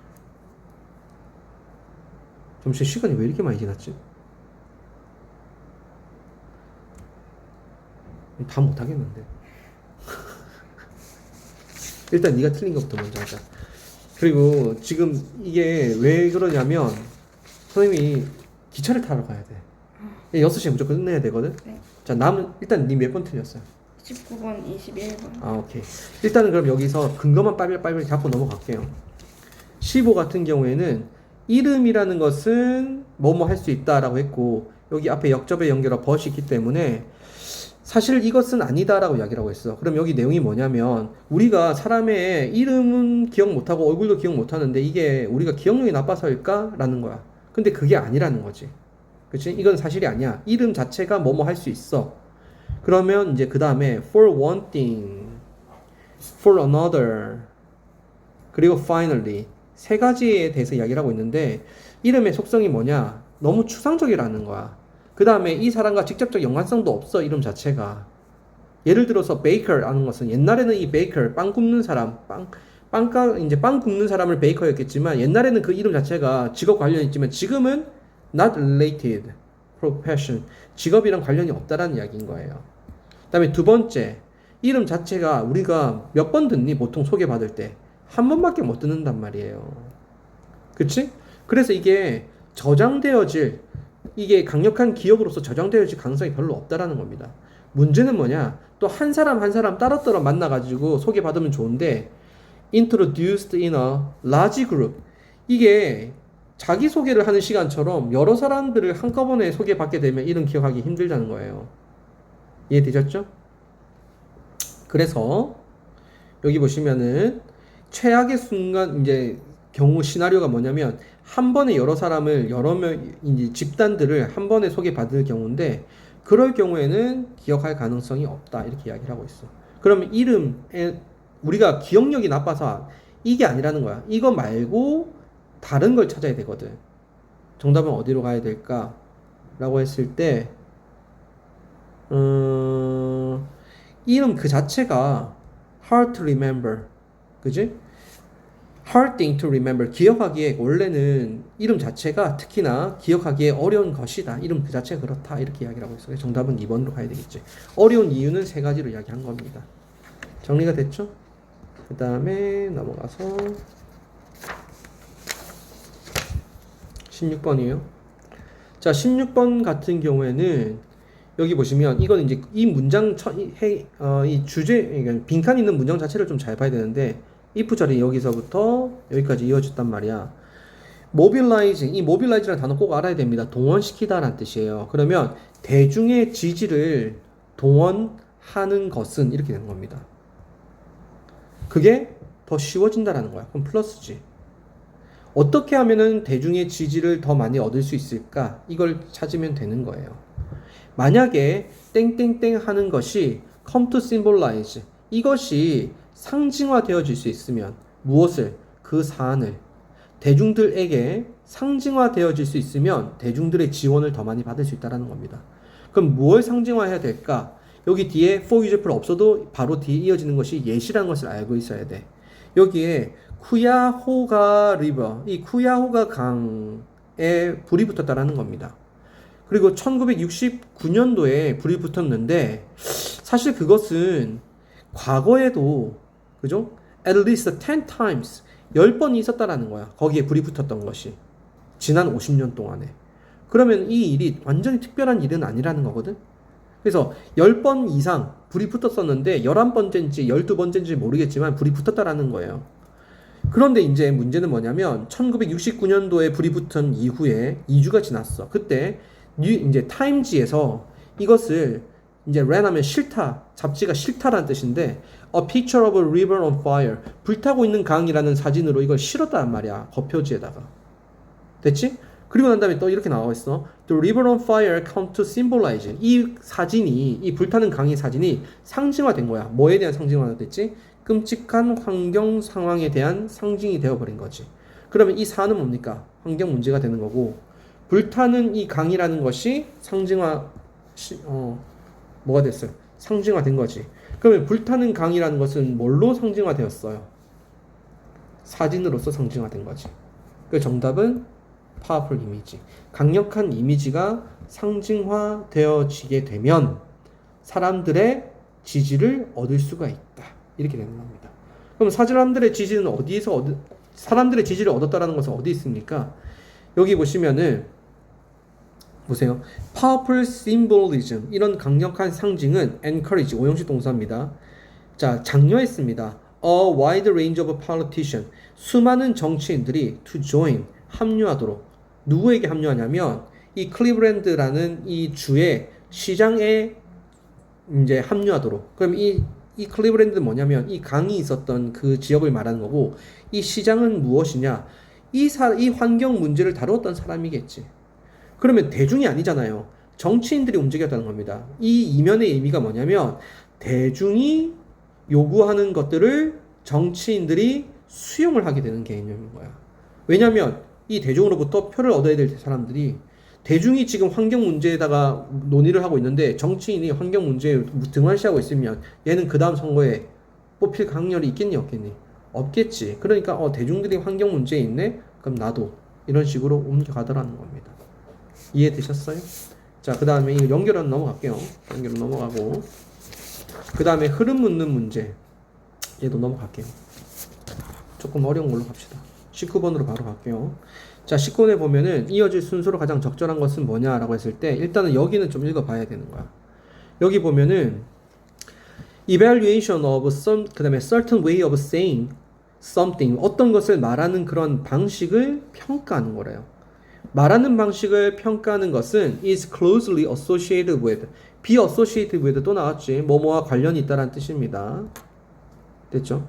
점심 시간이 왜 이렇게 많이 지났지? 다 못하겠는데. 일단 네가 틀린 것부터 먼저 하자. 그리고 지금 이게 왜 그러냐면 선생님이 기차를 타러 가야 돼. 6시에 무조건 끝내야 되거든. 네. 자 남은 일단 니 몇 번 틀렸어요? 19번, 21번. 아 오케이. 일단은 그럼 여기서 근거만 빨리 잡고 넘어갈게요. 15 같은 경우에는 이름이라는 것은 뭐뭐 할 수 있다라고 했고 여기 앞에 역접에 연결한 벗이 있기 때문에 사실 이것은 아니다라고 이야기라고 했어. 그럼 여기 내용이 뭐냐면 우리가 사람의 이름은 기억 못하고 얼굴도 기억 못하는데 이게 우리가 기억력이 나빠서일까? 라는 거야. 근데 그게 아니라는 거지. 그치? 이건 사실이 아니야. 이름 자체가 뭐뭐 할 수 있어. 그러면 이제 그 다음에 for one thing, for another, 그리고 finally 세 가지에 대해서 이야기를 하고 있는데 이름의 속성이 뭐냐? 너무 추상적이라는 거야. 그 다음에 이 사람과 직접적 연관성도 없어. 이름 자체가. 예를 들어서 baker라는 것은 옛날에는 이 baker 빵 굽는 사람 이제 빵 굽는 사람을 베이커였겠지만 옛날에는 그 이름 자체가 직업 관련이 있지만 지금은 not related profession 직업이랑 관련이 없다라는 이야기인 거예요. 그 다음에 두 번째 이름 자체가 우리가 몇 번 듣니 보통 소개받을 때 한 번밖에 못 듣는단 말이에요. 그치? 그래서 이게 저장되어질, 이게 강력한 기억으로서 저장되어질 가능성이 별로 없다라는 겁니다. 문제는 뭐냐? 또 한 사람 한 사람 따로따로 만나가지고 소개받으면 좋은데 introduced in a large group, 이게 자기소개를 하는 시간처럼 여러 사람들을 한꺼번에 소개받게 되면 이런 기억하기 힘들다는 거예요. 이해되셨죠? 그래서 여기 보시면은 최악의 순간 이제 경우 시나리오가 뭐냐면 한 번에 여러 사람을 여러 명 이제 집단들을 한 번에 소개받을 경우인데 그럴 경우에는 기억할 가능성이 없다 이렇게 이야기를 하고 있어. 그러면 이름에 우리가 기억력이 나빠서 이게 아니라는 거야. 이거 말고 다른 걸 찾아야 되거든. 정답은 어디로 가야 될까? 라고 했을 때 이름 그 자체가 hard to remember, 그지? hard thing to remember, 기억하기에 원래는 이름 자체가 특히나 기억하기에 어려운 것이다. 이름 그 자체가 그렇다. 이렇게 이야기를 하고 있어요. 정답은 2번으로 가야 되겠지. 어려운 이유는 세 가지로 이야기한 겁니다. 정리가 됐죠? 그 다음에 넘어가서 16번이에요. 자, 16번 같은 경우에는 여기 보시면 이건 이제 이 문장 이 주제, 그러니까 빈칸 있는 문장 자체를 좀 잘 봐야 되는데 if 자리 여기서부터 여기까지 이어졌단 말이야. mobilizing, 이 mobilize라는 단어 꼭 알아야 됩니다. 동원시키다 라는 뜻이에요. 그러면 대중의 지지를 동원하는 것은 이렇게 되는 겁니다. 그게 더 쉬워진다라는 거야. 그럼 플러스지. 어떻게 하면은 대중의 지지를 더 많이 얻을 수 있을까? 이걸 찾으면 되는 거예요. 만약에 땡땡땡 하는 것이 come to symbolize, 이것이 상징화 되어질 수 있으면 무엇을? 그 사안을 대중들에게 상징화 되어질 수 있으면 대중들의 지원을 더 많이 받을 수 있다는 겁니다. 그럼 무엇을 상징화해야 될까? 여기 뒤에 for example 없어도 바로 뒤에 이어지는 것이 예시라는 것을 알고 있어야 돼. 여기에 쿠야호가 리버, 이 쿠야호가 강에 불이 붙었다라는 겁니다. 그리고 1969년도에 불이 붙었는데 사실 그것은 과거에도, 그죠? at least 10 times, 10번이 있었다라는 거야. 거기에 불이 붙었던 것이 지난 50년 동안에. 그러면 이 일이 완전히 특별한 일은 아니라는 거거든. 그래서 10번 이상 불이 붙었었는데 11번째인지 12번째인지 모르겠지만 불이 붙었다라는 거예요. 그런데 이제 문제는 뭐냐면 1969년도에 불이 붙은 이후에 2주가 지났어. 그때 이제 타임지에서 이것을 이제 ran 하면 싫다, 잡지가 싫다라는 뜻인데 a picture of a river on fire, 불타고 있는 강이라는 사진으로 이걸 실었단 말이야. 겉표지에다가. 됐지? 그리고 난 다음에 또 이렇게 나와 있어. The river on fire come to symbolize. 이 사진이, 이 불타는 강의 사진이 상징화된 거야. 뭐에 대한 상징화가 됐지? 끔찍한 환경 상황에 대한 상징이 되어버린 거지. 그러면 이 사안은 뭡니까? 환경 문제가 되는 거고, 불타는 이 강이라는 것이 뭐가 됐어요? 상징화된 거지. 그러면 불타는 강이라는 것은 뭘로 상징화되었어요? 사진으로서 상징화된 거지. 그 정답은 파워풀 이미지. 강력한 이미지가 상징화되어지게 되면 사람들의 지지를 얻을 수가 있다. 이렇게 되는 겁니다. 그럼 사람들의 지지는 사람들의 지지를 얻었다라는 것은 어디 있습니까? 여기 보시면은 보세요. Powerful symbolism, 이런 강력한 상징은 encourage, 오형식 동사입니다. 자, 장려했습니다. A wide range of politicians, 수많은 정치인들이 to join, 합류하도록. 누구에게 합류하냐면 이 클리브랜드라는 이 주의 시장에 이제 합류하도록. 그럼 이 클리브랜드는 뭐냐면 이 강이 있었던 그 지역을 말하는 거고, 이 시장은 무엇이냐? 이 환경 문제를 다루었던 사람이겠지. 그러면 대중이 아니잖아요. 정치인들이 움직였다는 겁니다. 이 이면의 의미가 뭐냐면 대중이 요구하는 것들을 정치인들이 수용을 하게 되는 개념인 거야. 왜냐하면 이 대중으로부터 표를 얻어야 될 사람들이, 대중이 지금 환경 문제에다가 논의를 하고 있는데 정치인이 환경 문제에 등한시하고 있으면 얘는 그 다음 선거에 뽑힐 강렬이 있겠니 없겠니? 없겠지. 그러니까 대중들이 환경 문제에 있네? 그럼 나도, 이런 식으로 옮겨가더라는 겁니다. 이해되셨어요? 자, 그 다음에 이 연결은 넘어갈게요. 연결은 넘어가고, 그 다음에 흐름 묻는 문제, 얘도 넘어갈게요. 조금 어려운 걸로 갑시다. 19번으로 바로 갈게요. 자, 19번에 보면은 이어질 순서로 가장 적절한 것은 뭐냐라고 했을 때 일단은 여기는 좀 읽어봐야 되는 거야. 여기 보면은 evaluation of some, 그 다음에 certain way of saying something, 어떤 것을 말하는 그런 방식을 평가하는 거래요. 말하는 방식을 평가하는 것은 is closely associated with, be associated with 또 나왔지. 뭐뭐와 관련이 있다라는 뜻입니다. 됐죠?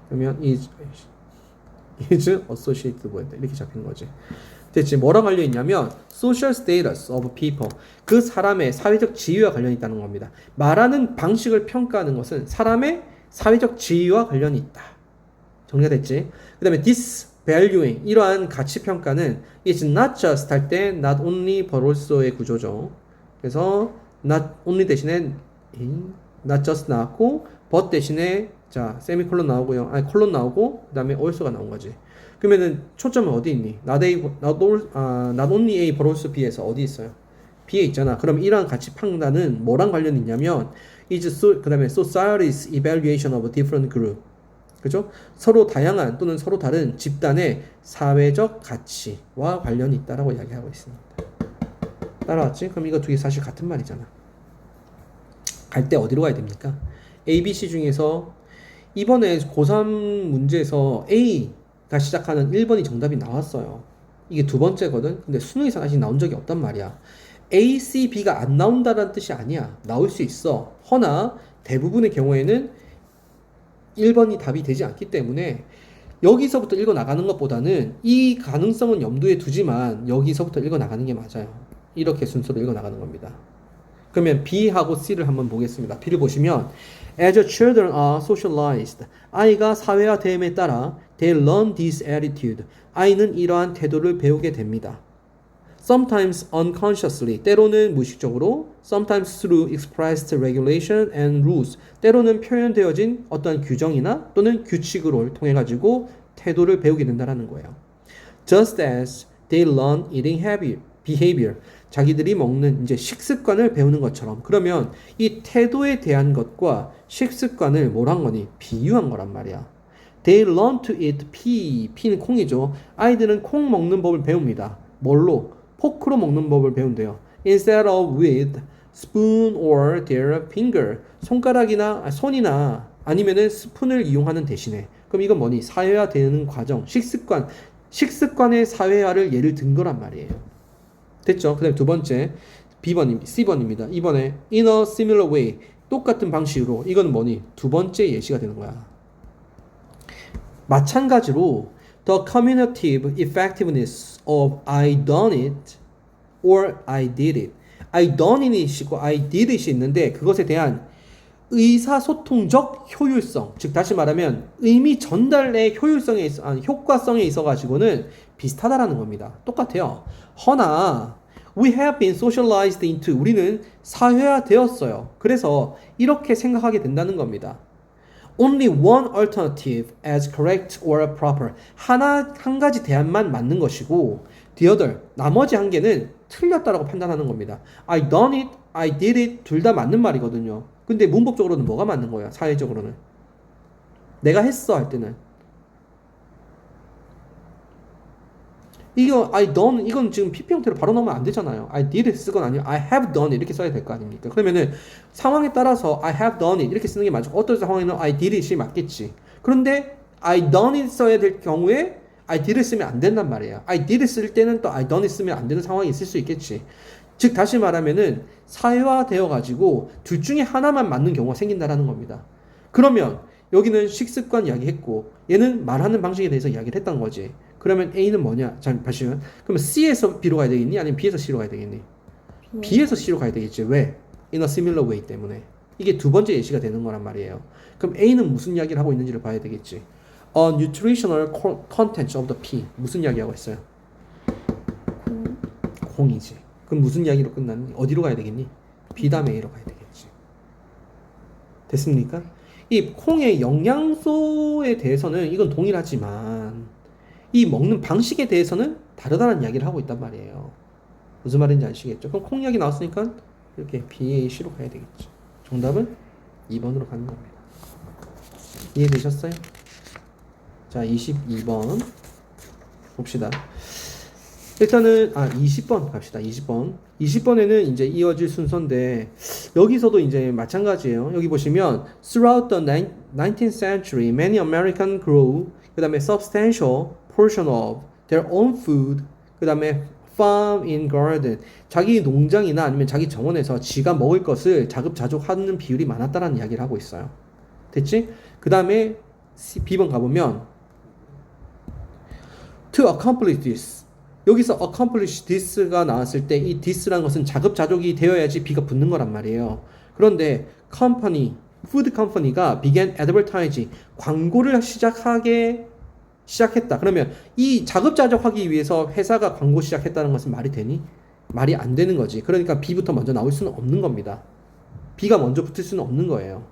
그러면 is associated with 이렇게 잡힌 거지. 됐지? 뭐랑 관련 있냐면 social status of people, 그 사람의 사회적 지위와 관련이 있다는 겁니다. 말하는 방식을 평가하는 것은 사람의 사회적 지위와 관련이 있다. 정리가 됐지? 그 다음에 this valuing, 이러한 가치 평가는 is not just 할 때 not only but also의 구조죠. 그래서 not only 대신에 not just 나왔고 but 대신에 자 세미콜론 나오고요. 아니 콜론 나오고 그 다음에 also가 나온 거지. 그러면은 초점은 어디 있니? not only A but also B에서 어디 있어요? B에 있잖아. 그럼 이러한 가치 판단은 뭐랑 관련이 있냐면 is so, 그 다음에 society's evaluation of a different group, 그죠? 서로 다양한 또는 서로 다른 집단의 사회적 가치와 관련이 있다라고 이야기하고 있습니다. 따라왔지? 그럼 이거 두 개 사실 같은 말이잖아. 갈 때 어디로 가야 됩니까? A, B, C 중에서 이번에 고3 문제에서 A가 시작하는 1번이 정답이 나왔어요. 이게 두 번째거든. 근데 수능에서 아직 나온 적이 없단 말이야. A, C, B가 안 나온다는 뜻이 아니야. 나올 수 있어. 허나 대부분의 경우에는 1번이 답이 되지 않기 때문에 여기서부터 읽어 나가는 것보다는 이 가능성은 염두에 두지만 여기서부터 읽어 나가는 게 맞아요. 이렇게 순서로 읽어 나가는 겁니다. 그러면 B하고 C를 한번 보겠습니다. B를 보시면 as children are socialized, 아이가 사회화됨에 따라 they learn this attitude, 아이는 이러한 태도를 배우게 됩니다. Sometimes unconsciously, 때로는 무의식적으로, sometimes through expressed regulation and rules, 때로는 표현되어진 어떤 규정이나 또는 규칙으로 통해 가지고 태도를 배우게 된다는 거예요. Just as they learn eating behavior, 자기들이 먹는 이제 식습관을 배우는 것처럼. 그러면 이 태도에 대한 것과 식습관을 뭐란 거니? 비유한 거란 말이야. They learn to eat pea, pea는 콩이죠. 아이들은 콩 먹는 법을 배웁니다. 뭘로? 포크로 먹는 법을 배운대요. Instead of with spoon or their finger, 손이나 아니면은 스푼을 이용하는 대신에. 그럼 이건 뭐니? 사회화되는 과정, 식습관의 사회화를 예를 든 거란 말이에요. 됐죠? 그 다음에 두 번째 C번입니다. 이번에 in a similar way, 똑같은 방식으로. 이건 뭐니? 두 번째 예시가 되는 거야. 마찬가지로 the cumulative effectiveness of I done it or I did it. I done it이 있고 I did it이 있는데 그것에 대한 의사소통적 효율성, 즉 다시 말하면 의미 전달의 효과성에 있어 가지고는 비슷하다라는 겁니다. 똑같아요. 허나 we have been socialized into, 우리는 사회화되었어요. 그래서 이렇게 생각하게 된다는 겁니다. Only one alternative as correct or proper, 한 가지 대안만 맞는 것이고 the other, 나머지 한 개는 틀렸다라고 판단하는 겁니다. I done it, I did it, 둘 다 맞는 말이거든요. 근데 문법적으로는 뭐가 맞는 거야? 사회적으로는 내가 했어 할 때는 이거 I done, 이건 지금 PP 형태로 바로 넣으면 안 되잖아요. I did it 쓰거나 아니면 I have done it 이렇게 써야 될 거 아닙니까? 그러면은 상황에 따라서 I have done it 이렇게 쓰는 게 맞고 어떤 상황에는 I did it이 맞겠지. 그런데 I done it 써야 될 경우에 I did it 쓰면 안 된단 말이에요. I did it 쓸 때는 또 I done it 쓰면 안 되는 상황이 있을 수 있겠지. 즉 다시 말하면은 사회화되어 가지고 둘 중에 하나만 맞는 경우가 생긴다라는 겁니다. 그러면 여기는 식습관 이야기했고 얘는 말하는 방식에 대해서 이야기를 했던 거지. 그러면 A는 뭐냐? 자, 보시면 그러면 C에서 B로 가야 되겠니? 아니면 B에서 C로 가야 되겠니? B에서 C로 가야 되겠지. 왜? In a similar way 때문에. 이게 두 번째 예시가 되는 거란 말이에요. 그럼 A는 무슨 이야기를 하고 있는지를 봐야 되겠지. A nutritional content of the pea. 무슨 이야기하고 있어요? 콩이지. 그럼 무슨 이야기로 끝났니? 어디로 가야 되겠니? B 다음에 A로 가야 되겠지. 됐습니까? 이 콩의 영양소에 대해서는 이건 동일하지만 이 먹는 방식에 대해서는 다르다는 이야기를 하고 있단 말이에요. 무슨 말인지 아시겠죠? 그럼 콩 이야기 나왔으니까 이렇게 B, A, C로 가야 되겠죠. 정답은 2번으로 가는 겁니다. 이해되셨어요? 자, 22번 봅시다. 일단은 20번 갑시다. 20번. 20번에는 이제 이어질 순서인데 여기서도 이제 마찬가지예요. 여기 보시면 throughout the 19th century many Americans grew 그다음에 substantial portion of their own food 그다음에 farm in garden 자기 농장이나 아니면 자기 정원에서 지가 먹을 것을 자급자족하는 비율이 많았다라는 이야기를 하고 있어요. 됐지? 그다음에 B번 가보면 to accomplish this 여기서 accomplish this가 나왔을 때 이 this라는 것은 자급자족이 되어야지 B가 붙는 거란 말이에요. 그런데 company, food company가 began advertising 광고를 시작했다. 그러면 이 자급자족하기 위해서 회사가 광고 시작했다는 것은 말이 되니? 말이 안 되는 거지. 그러니까 B부터 먼저 나올 수는 없는 겁니다. B가 먼저 붙을 수는 없는 거예요.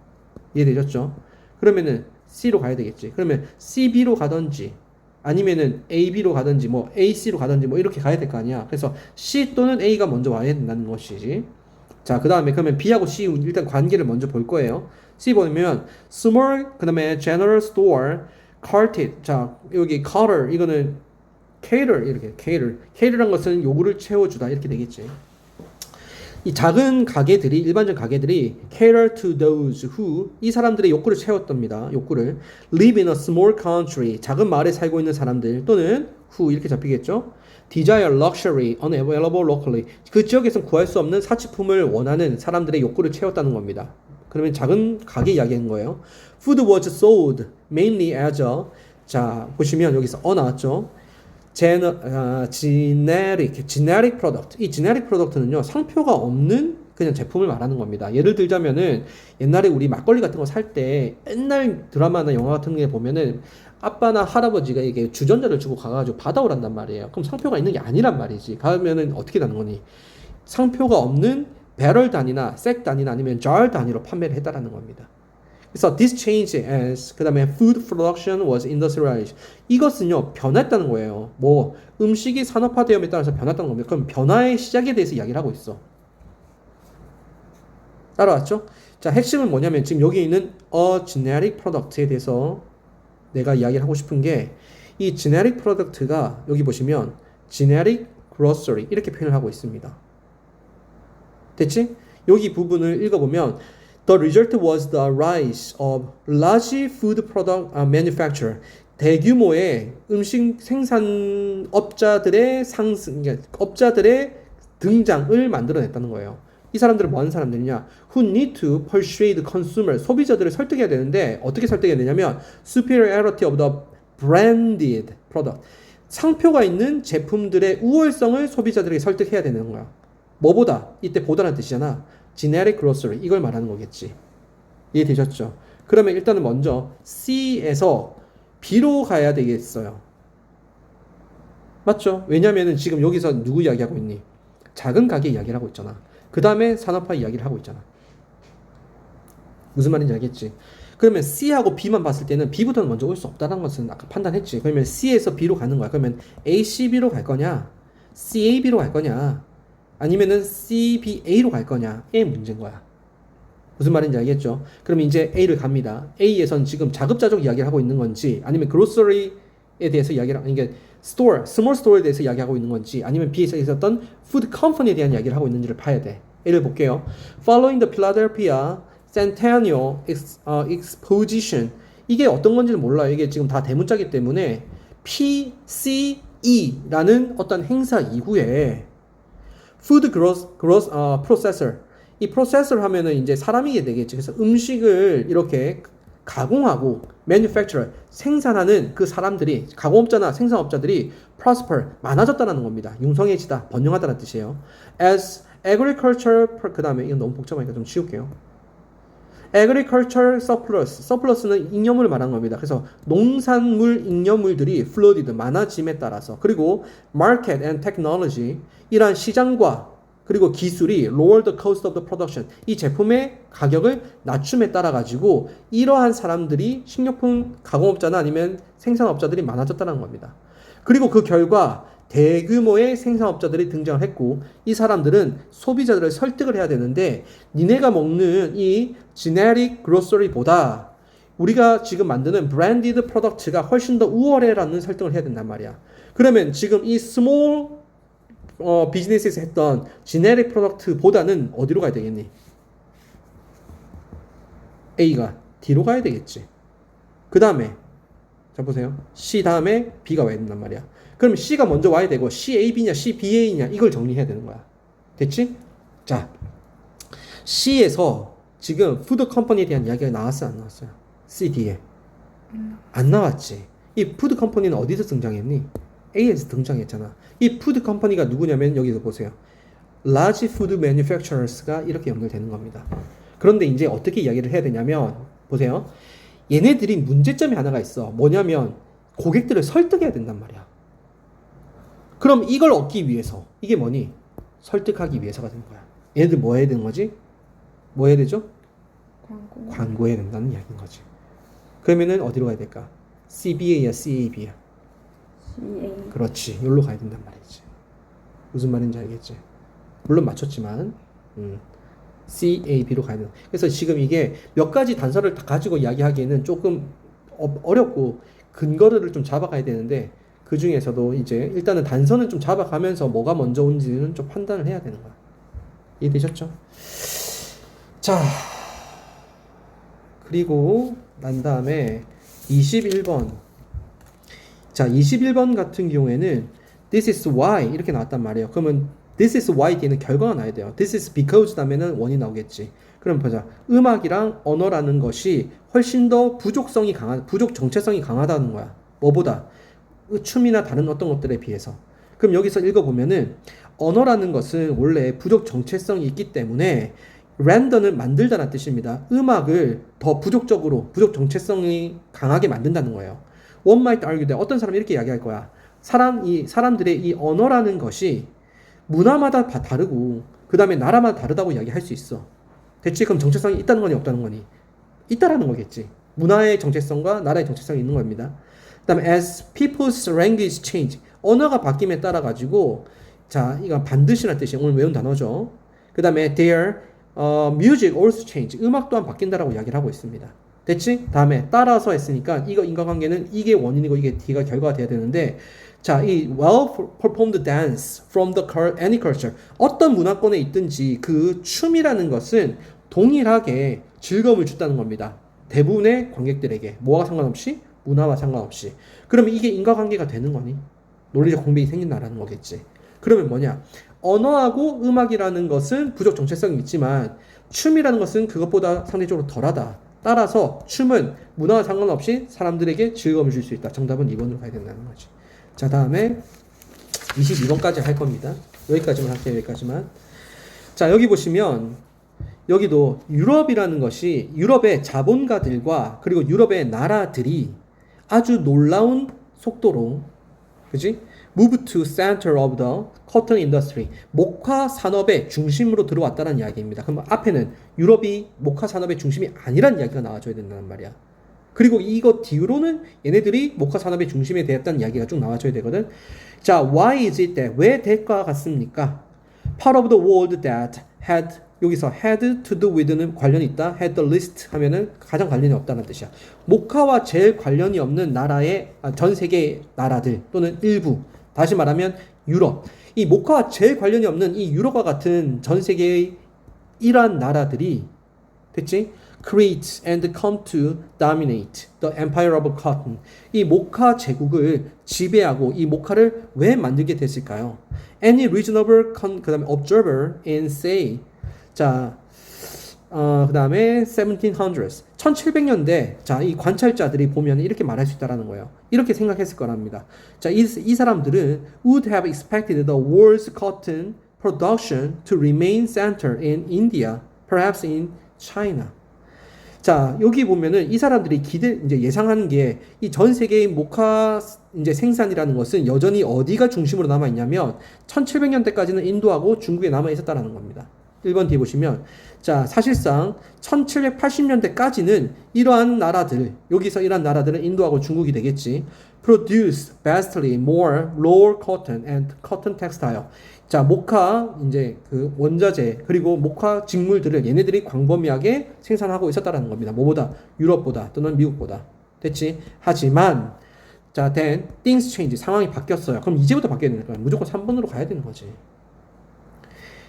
이해되셨죠? 그러면은 C로 가야 되겠지. 그러면 CB로 가든지 아니면은 AB로 가든지 뭐 AC로 가든지 뭐 이렇게 가야 될 거 아니야. 그래서 C 또는 A가 먼저 와야 된다는 것이지. 자, 그 다음에 그러면 B하고 C 일단 관계를 먼저 볼 거예요. C 보면 small 그 다음에 general store carted 자 여기 cater 이거는 cater 이렇게 cater란 것은 요구를 채워주다 이렇게 되겠지. 이 작은 가게들이 일반적 가게들이 cater to those who 이 사람들의 욕구를 채웠답니다. 욕구를 live in a small country 작은 마을에 살고 있는 사람들 또는 who 이렇게 잡히겠죠. desire luxury unavailable locally 그 지역에서 구할 수 없는 사치품을 원하는 사람들의 욕구를 채웠다는 겁니다. 그러면 작은 가게 이야기하는 거예요. Food was sold mainly as a 자 보시면 여기서 나왔죠. generic product. 이 generic product는요, 상표가 없는 그냥 제품을 말하는 겁니다. 예를 들자면은 옛날에 우리 막걸리 같은 거 살 때 옛날 드라마나 영화 같은 게 보면은 아빠나 할아버지가 이게 주전자를 주고 가가지고 받아오란단 말이에요. 그럼 상표가 있는 게 아니란 말이지. 가면은 어떻게 되는 거니? 상표가 없는 배럴 단위나 색 단위나 아니면 jar 단위로 판매를 했다라는 겁니다. 그래서 this change as 그 다음에 food production was industrialized 이것은요 변했다는 거예요. 뭐 음식이 산업화되음에 따라서 변했다는 겁니다. 그럼 변화의 시작에 대해서 이야기를 하고 있어. 따라왔죠? 자 핵심은 뭐냐면 지금 여기 있는 a generic product에 대해서 내가 이야기를 하고 싶은 게 이 generic product가 여기 보시면 generic grocery 이렇게 표현을 하고 있습니다. 됐지? 여기 부분을 읽어보면 The result was the rise of large food product manufacturer. 대규모의 음식 생산업자들의 업자들의 등장을 만들어냈다는 거예요. 이 사람들은 뭐 하는 사람들이냐? Who need to persuade consumer. 소비자들을 설득해야 되는데 어떻게 설득해야 되냐면 superiority of the branded product. 상표가 있는 제품들의 우월성을 소비자들에게 설득해야 되는 거야. 뭐보다? 이때 보다라는 뜻이잖아. generic grocery 이걸 말하는 거겠지. 이해되셨죠? 그러면 일단은 먼저 C에서 B로 가야 되겠어요. 맞죠? 왜냐면은 지금 여기서 누구 이야기하고 있니? 작은 가게 이야기를 하고 있잖아. 그 다음에 산업화 이야기를 하고 있잖아. 무슨 말인지 알겠지? 그러면 C하고 B만 봤을 때는 B부터는 먼저 올 수 없다는 것은 아까 판단했지. 그러면 C에서 B로 가는 거야. 그러면 ACB로 갈 거냐? CAB로 갈 거냐? 아니면은 CBA로 갈 거냐의 문제인 거야. 무슨 말인지 알겠죠? 그럼 이제 A를 갑니다. A에선 지금 자급자족 이야기를 하고 있는 건지 아니면 grocery에 대해서 이야기를 이게 store, small store에 대해서 이야기하고 있는 건지 아니면 B에서 있었던 food company에 대한 이야기를 하고 있는지를 봐야 돼. A를 볼게요. Following the Philadelphia Centennial Exposition 이게 어떤 건지는 몰라요. 이게 지금 다 대문자기 때문에 PCE라는 어떤 행사 이후에 Food processor. 이 processor 하면은 이제 사람이게 되겠지. 그래서 음식을 이렇게 가공하고 manufacturer 생산하는 그 사람들이 가공업자나 생산업자들이 prosper 많아졌다는 겁니다. 융성해지다, 번영하다는 뜻이에요. As agriculture 그 다음에 이건 너무 복잡하니까 좀 지울게요. agriculture surplus는 잉여물을 말하는 겁니다. 그래서 농산물 잉여물들이 flooded 많아짐에 따라서 그리고 market and technology 이러한 시장과 그리고 기술이 lower the cost of the production 이 제품의 가격을 낮춤에 따라 가지고 이러한 사람들이 식료품 가공업자나 아니면 생산업자들이 많아졌다는 겁니다. 그리고 그 결과 대규모의 생산업자들이 등장을 했고 이 사람들은 소비자들을 설득을 해야 되는데 니네가 먹는 이 generic grocery보다 우리가 지금 만드는 브랜디드 프로덕트가 훨씬 더 우월해라는 설정을 해야 된단 말이야. 그러면 지금 이 스몰 비즈니스에서 했던 지네릭 프로덕트보다는 어디로 가야 되겠니? A가 D로 가야 되겠지. 그 다음에 자 보세요. C 다음에 B가 와야 된단 말이야. 그럼 C가 먼저 와야 되고 CAB냐 CBA냐 이걸 정리해야 되는 거야. 됐지? 자 C에서 지금 푸드 컴퍼니에 대한 이야기가 나왔어요 안 나왔어요? C, D에 안 나왔지. 이 푸드 컴퍼니는 어디서 등장했니? A에서 등장했잖아. 이 푸드 컴퍼니가 누구냐면 여기서 보세요. Large food manufacturers가 이렇게 연결되는 겁니다. 그런데 이제 어떻게 이야기를 해야 되냐면 보세요. 얘네들이 문제점이 하나가 있어. 뭐냐면 고객들을 설득해야 된단 말이야. 그럼 이걸 얻기 위해서 이게 뭐니? 설득하기 위해서가 되는 거야. 얘네들 뭐 해야 되는 거지? 뭐 해야 되죠? 광고해야 된다는 이야기인 거지. 그러면은 어디로 가야 될까? CBA야 CAB야? CA. 그렇지. 여기로 가야 된단 말이지. 무슨 말인지 알겠지? 물론 맞췄지만 CAB로 가야 된다. 그래서 지금 이게 몇 가지 단서를 다 가지고 이야기하기에는 조금 어렵고 근거를 좀 잡아가야 되는데 그 중에서도 이제 일단은 단서는 좀 잡아가면서 뭐가 먼저 온지는 좀 판단을 해야 되는 거야. 이해되셨죠? 자, 그리고 난 다음에 21번. 자, 21번 같은 경우에는 This is why 이렇게 나왔단 말이에요. 그러면 This is why 뒤에는 결과가 나야 돼요. This is because 다음에는 원이 나오겠지. 그럼 보자. 음악이랑 언어라는 것이 훨씬 더 부족 정체성이 강하다는 거야. 뭐보다? 춤이나 다른 어떤 것들에 비해서. 그럼 여기서 읽어보면은 언어라는 것은 원래 부족 정체성이 있기 때문에 랜덤을 만들다는 뜻입니다. 음악을 더 부족 정체성이 강하게 만든다는 거예요. One might argue that 어떤 사람이 이렇게 이야기할 거야. 사람들의 이 언어라는 것이 문화마다 다 다르고 그 다음에 나라마다 다르다고 이야기할 수 있어. 됐지? 그럼 정체성이 있다는 거니 없다는 거니? 있다라는 거겠지. 문화의 정체성과 나라의 정체성이 있는 겁니다. 그 다음에 as people's language change 언어가 바뀜에 따라 가지고 자 이거 반드시란 뜻이 오늘 외운 단어죠. 그 다음에 their music also change 음악 또한 바뀐다라고 이야기를 하고 있습니다. 됐지? 다음에 따라서 했으니까 이거 인과관계는 이게 원인이고 이게 D가 결과가 돼야 되는데 자, 이 well performed dance from the any culture 어떤 문화권에 있든지 그 춤이라는 것은 동일하게 즐거움을 줬다는 겁니다. 대부분의 관객들에게 뭐와 상관없이 문화와 상관없이. 그러면 이게 인과관계가 되는 거니? 논리적 공백이 생긴다라는 거겠지. 그러면 뭐냐? 언어하고 음악이라는 것은 부족 정체성이 있지만 춤이라는 것은 그것보다 상대적으로 덜하다. 따라서 춤은 문화와 상관없이 사람들에게 즐거움을 줄 수 있다. 정답은 2번으로 가야 된다는 거지. 자, 다음에 22번까지 할 겁니다. 여기까지만 할게요. 여기까지만. 자, 여기 보시면 여기도 유럽이라는 것이 유럽의 자본가들과 그리고 유럽의 나라들이 아주 놀라운 속도로 그지? move to center of the cotton industry 목화 산업의 중심으로 들어왔다는 이야기입니다. 그럼 앞에는 유럽이 목화 산업의 중심이 아니란 이야기가 나와줘야 된다는 말이야. 그리고 이거 뒤로는 얘네들이 목화 산업의 중심에 대했다는 이야기가 쭉 나와줘야 되거든. 자, why is it that 왜 될까 같습니까? Part of the world that had 여기서 had to do with는 관련이 있다. had the least 하면은 가장 관련이 없다는 뜻이야. 목화와 제일 관련이 없는 나라의 전 세계 나라들 또는 일부 다시 말하면 유럽. 이 목화와 제일 관련이 없는 이 유럽과 같은 전 세계의 이러한 나라들이 됐지? create and come to dominate the empire of cotton. 이 목화 제국을 지배하고 이 목화를 왜 만들게 됐을까요? Any reasonable 그다음에 observer in say 자, 그 다음에 1700s 1700년대 자, 이 관찰자들이 보면 이렇게 말할 수 있다라는 거예요. 이렇게 생각했을 거랍니다. 자, 이 사람들은 would have expected the world's cotton production to remain centered in India, perhaps in China. 자, 여기 보면은 이 사람들이 이제 예상하는 게 이 전 세계의 목화 이제 생산이라는 것은 여전히 어디가 중심으로 남아 있냐면 1700년대까지는 인도하고 중국에 남아 있었다라는 겁니다. 1번 뒤에 보시면 자, 사실상 1780년대까지는 이러한 나라들, 여기서 이러한 나라들은 인도하고 중국이 되겠지. produce vastly more raw cotton and cotton textile. 자, 목화 이제 그 원자재 그리고 목화 직물들을 얘네들이 광범위하게 생산하고 있었다라는 겁니다. 뭐보다? 유럽보다 또는 미국보다. 됐지? 하지만 자, then things change. 상황이 바뀌었어요. 그럼 이제부터 바뀌어야 되는 거야. 무조건 3번으로 가야 되는 거지.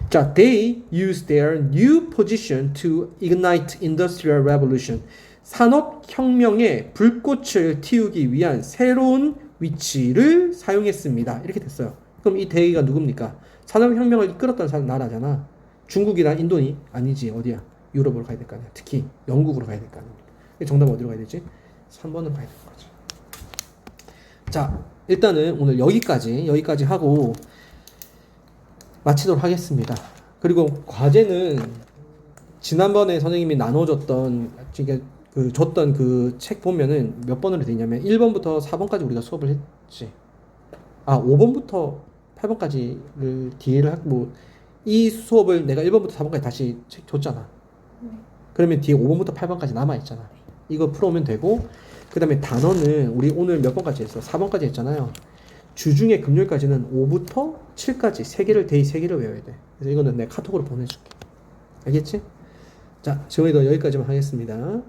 자, they use their new position to ignite industrial revolution. 산업혁명의 불꽃을 틔우기 위한 새로운 위치를 사용했습니다. 이렇게 됐어요. 그럼 이 대의가 누굽니까? 산업혁명을 이끌었던 나라잖아. 중국이나 인도니? 아니지. 어디야? 유럽으로 가야 될 거 아니야. 특히 영국으로 가야 될 거 아니야. 정답 어디로 가야 되지? 3번으로 가야 되는 거지. 자, 일단은 오늘 여기까지 하고 마치도록 하겠습니다. 그리고 과제는 지난번에 선생님이 나눠줬던 줬던 그 책 보면은 몇 번으로 돼 있냐면 1번부터 4번까지 우리가 수업을 했지. 5번부터 8번까지를 뒤를 하고 이 수업을 내가 1번부터 4번까지 다시 책 줬잖아. 그러면 뒤에 5번부터 8번까지 남아 있잖아. 이거 풀어오면 되고 그 다음에 단어는 우리 오늘 몇 번까지 했어? 4번까지 했잖아요. 주중에 금요일까지는 5부터 7까지 3개를 데이 3개를 외워야 돼. 그래서 이거는 내가 카톡으로 보내줄게. 알겠지? 자, 지금도 여기까지만 하겠습니다.